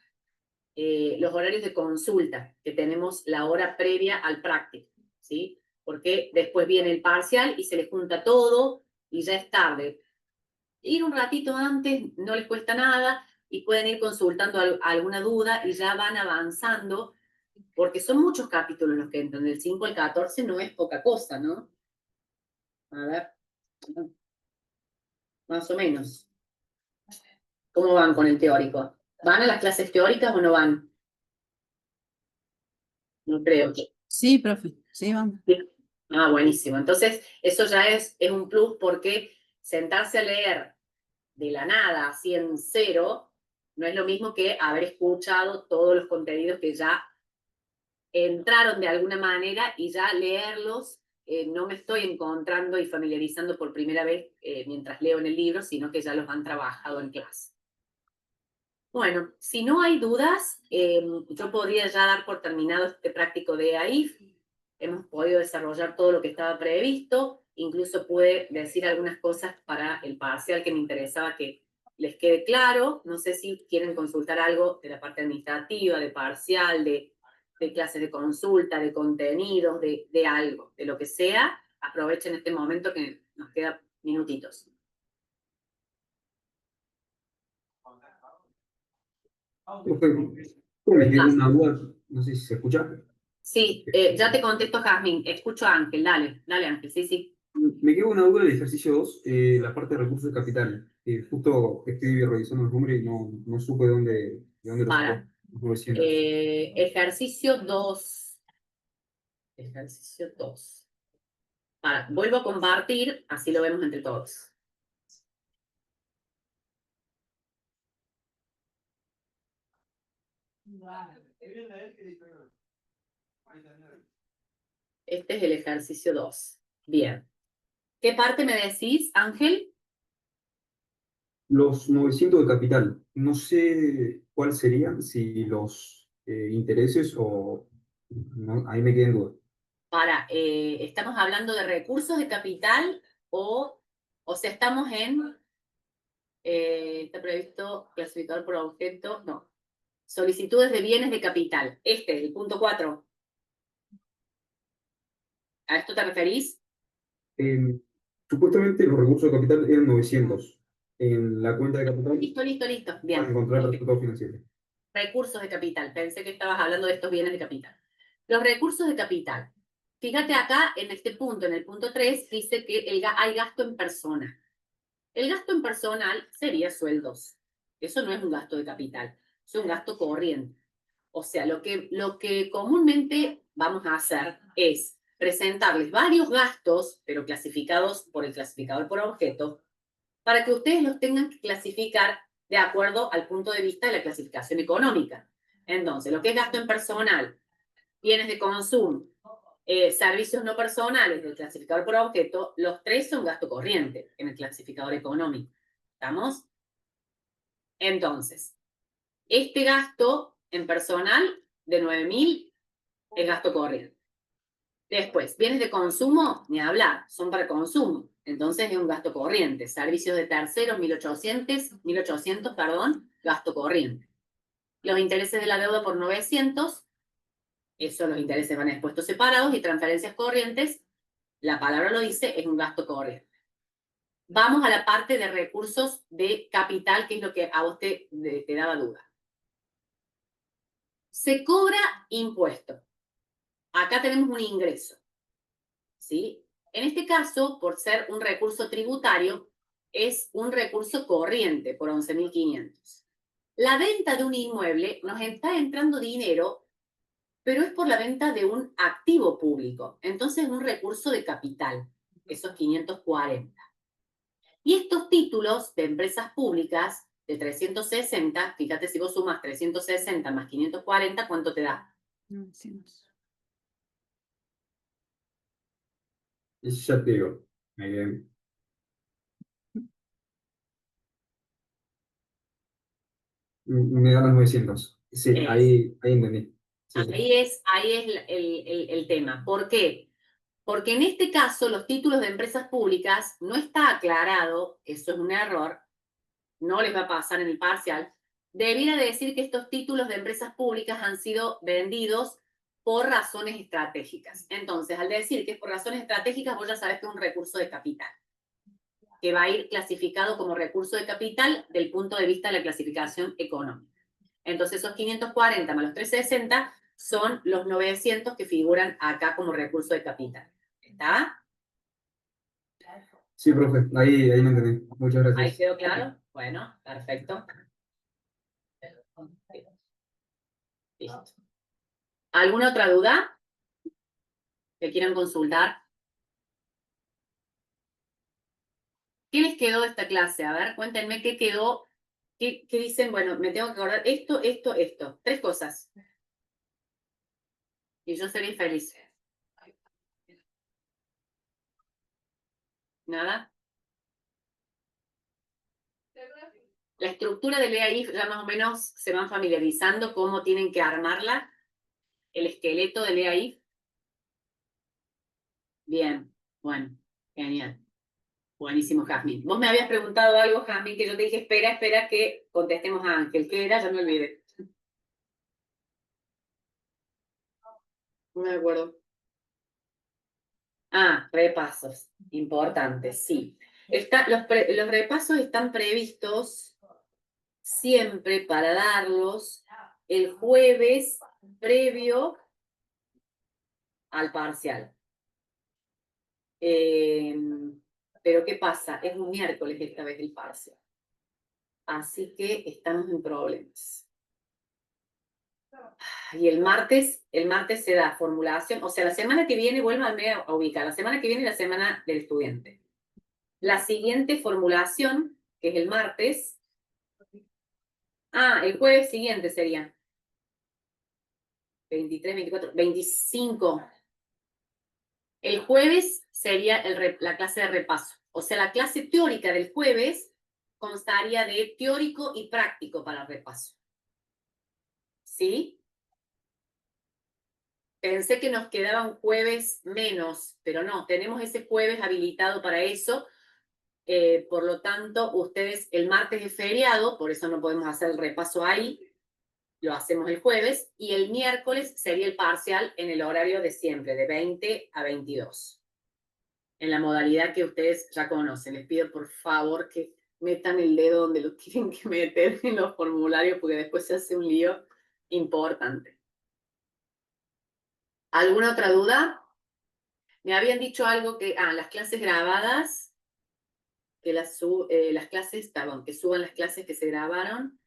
los horarios de consulta, que tenemos la hora previa al práctico, ¿sí? Porque después viene el parcial y se les junta todo y ya es tarde. Ir un ratito antes no les cuesta nada y pueden ir consultando alguna duda y ya van avanzando, porque son muchos capítulos los que entran, del 5 al 14 no es poca cosa, ¿no? A ver, más o menos. ¿Cómo van con el teórico? ¿Van a las clases teóricas o no van? No creo. Sí, profe, sí, vamos. Ah, buenísimo. Entonces, eso ya es un plus, porque sentarse a leer de la nada, así en cero, no es lo mismo que haber escuchado todos los contenidos que ya entraron de alguna manera y ya leerlos. No me estoy encontrando y familiarizando por primera vez mientras leo en el libro, sino que ya los han trabajado en clase. Bueno, si no hay dudas, yo podría ya dar por terminado este práctico de AIF. Hemos podido desarrollar todo lo que estaba previsto, incluso pude decir algunas cosas para el parcial que me interesaba que les quede claro. No sé si quieren consultar algo de la parte administrativa, de parcial, de clases de consulta, de contenidos, de algo, de lo que sea. Aprovechen este momento que nos queda minutitos. Me quedó una duda, no sé si se escucha. Sí, ya te contesto, Jazmín. Escucho a Ángel. Dale, Ángel. Sí, sí. Me quedó una duda del ejercicio 2, la parte de recursos de capital. Justo estoy revisando los números y no supe de dónde lo sacó. Los 900. Ejercicio 2. Ejercicio 2. Vuelvo a compartir, así lo vemos entre todos. Este es el ejercicio 2. Bien. ¿Qué parte me decís, Ángel? Los 900 de capital, no sé cuáles serían, si los intereses o... No, ahí me quedé en duda. ¿Estamos hablando de recursos de capital o sea, estamos en, está previsto clasificador por objeto, no, solicitudes de bienes de capital. El punto 4. ¿A esto te referís? Supuestamente los recursos de capital eran 900. En la cuenta de capital Listo. para Bien. encontrar el Ok. resultado financiero. Recursos de capital. Pensé que estabas hablando de estos bienes de capital. Los recursos de capital. Fíjate acá, en este punto, en el punto 3, dice que hay gasto en persona. El gasto en personal sería sueldos. Eso no es un gasto de capital, es un gasto corriente. O sea, lo que comúnmente vamos a hacer es presentarles varios gastos, pero clasificados por el clasificador por objeto, para que ustedes los tengan que clasificar de acuerdo al punto de vista de la clasificación económica. Entonces, lo que es gasto en personal, bienes de consumo, servicios no personales del clasificador por objeto, los 3 son gasto corriente en el clasificador económico. ¿Estamos? Entonces, este gasto en personal de 9.000 es gasto corriente. Después, bienes de consumo, ni hablar, son para consumo. Entonces es un gasto corriente. Servicios de terceros, 1.800, gasto corriente. Los intereses de la deuda por 900, eso los intereses van expuestos separados, y transferencias corrientes, la palabra lo dice, es un gasto corriente. Vamos a la parte de recursos de capital, que es lo que a vos te daba duda. Se cobra impuesto. Acá tenemos un ingreso, ¿sí? En este caso, por ser un recurso tributario, es un recurso corriente por 11.500. La venta de un inmueble nos está entrando dinero, pero es por la venta de un activo público. Entonces es un recurso de capital, esos 540. Y estos títulos de empresas públicas de 360, fíjate si vos sumas 360 más 540, ¿cuánto te da? 900. Eso ya te digo. Me da los 900. Sí, ahí entendí. Sí, sí. Ahí es el tema. ¿Por qué? Porque en este caso los títulos de empresas públicas no está aclarado, eso es un error, no les va a pasar en el parcial, debiera decir que estos títulos de empresas públicas han sido vendidos por razones estratégicas. Entonces, al decir que es por razones estratégicas, vos ya sabés que es un recurso de capital, que va a ir clasificado como recurso de capital del punto de vista de la clasificación económica. Entonces, esos 540 más los 360 son los 900 que figuran acá como recurso de capital. ¿Está? Sí, profe, ahí me entendí. Muchas ¿Ahí gracias. quedó claro? Bueno, perfecto. Listo. ¿Alguna otra duda que quieran consultar? ¿Qué les quedó de esta clase? A ver, cuéntenme qué quedó. ¿Qué dicen? Bueno, me tengo que acordar esto. 3 cosas. Y yo seré feliz. ¿Nada? La estructura del EAIF ya más o menos se van familiarizando cómo tienen que armarla. El esqueleto del EAIF. Bien, bueno, genial. Buenísimo, Jazmín. Vos me habías preguntado algo, Jazmín, que yo te dije, espera que contestemos a Ángel. ¿Qué era? Ya me olvidé. No me acuerdo. Ah, repasos. Importantes, sí. Los repasos están previstos siempre para darlos el jueves previo al parcial. Pero ¿qué pasa? Es un miércoles esta vez el parcial. Así que estamos en problemas. Y el martes se da formulación, o sea, la semana que viene, vuélvanme a ubicar, la semana que viene es la semana del estudiante. La siguiente formulación, que es el martes, el jueves siguiente sería 23, 24, 25. El jueves sería la clase de repaso. O sea, la clase teórica del jueves constaría de teórico y práctico para repaso. ¿Sí? Pensé que nos quedaba un jueves menos, pero no, tenemos ese jueves habilitado para eso. Por lo tanto, ustedes, el martes es feriado, por eso no podemos hacer el repaso ahí. Lo hacemos el jueves. Y el miércoles sería el parcial en el horario de siempre, de 20 a 22. En la modalidad que ustedes ya conocen. Les pido por favor que metan el dedo donde lo tienen que meter en los formularios, porque después se hace un lío importante. ¿Alguna otra duda? Me habían dicho algo que, las clases grabadas, que las clases, perdón, que suban las clases que se grabaron.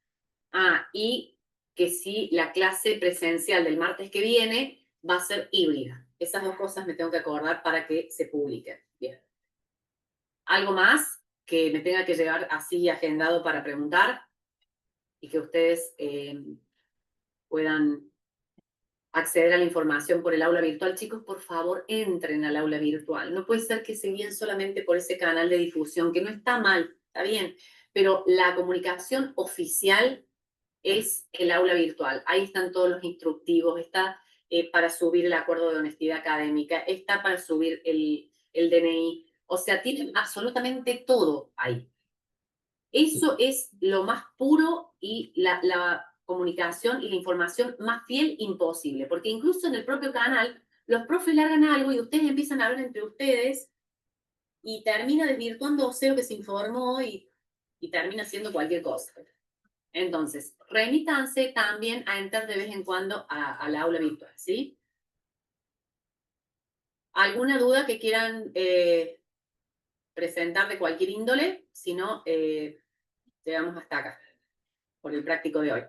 Y que sí, la clase presencial del martes que viene va a ser híbrida. Esas dos cosas me tengo que acordar para que se publiquen. Bien. ¿Algo más que me tenga que llegar así agendado para preguntar? Y que ustedes puedan acceder a la información por el aula virtual. Chicos, por favor, entren al aula virtual. No puede ser que se guíen solamente por ese canal de difusión, que no está mal, está bien, pero la comunicación oficial es el aula virtual. Ahí están todos los instructivos, está para subir el acuerdo de honestidad académica, está para subir el DNI. O sea, tienen absolutamente todo ahí. Eso es lo más puro y la comunicación y la información más fiel imposible, porque incluso en el propio canal los profes largan algo y ustedes empiezan a hablar entre ustedes y termina desvirtuándose lo que se informó y termina siendo cualquier cosa. Entonces, remítanse también a entrar de vez en cuando al aula virtual, ¿sí? ¿Alguna duda que quieran presentar de cualquier índole? Si no, llegamos hasta acá, por el práctico de hoy.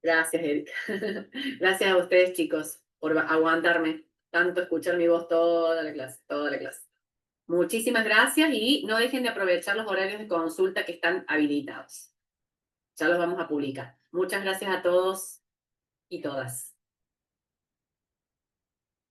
Gracias, Erika. Gracias a ustedes, chicos, por aguantarme tanto, escuchar mi voz toda la clase, toda la clase. Muchísimas gracias y no dejen de aprovechar los horarios de consulta que están habilitados. Ya los vamos a publicar. Muchas gracias a todos y todas.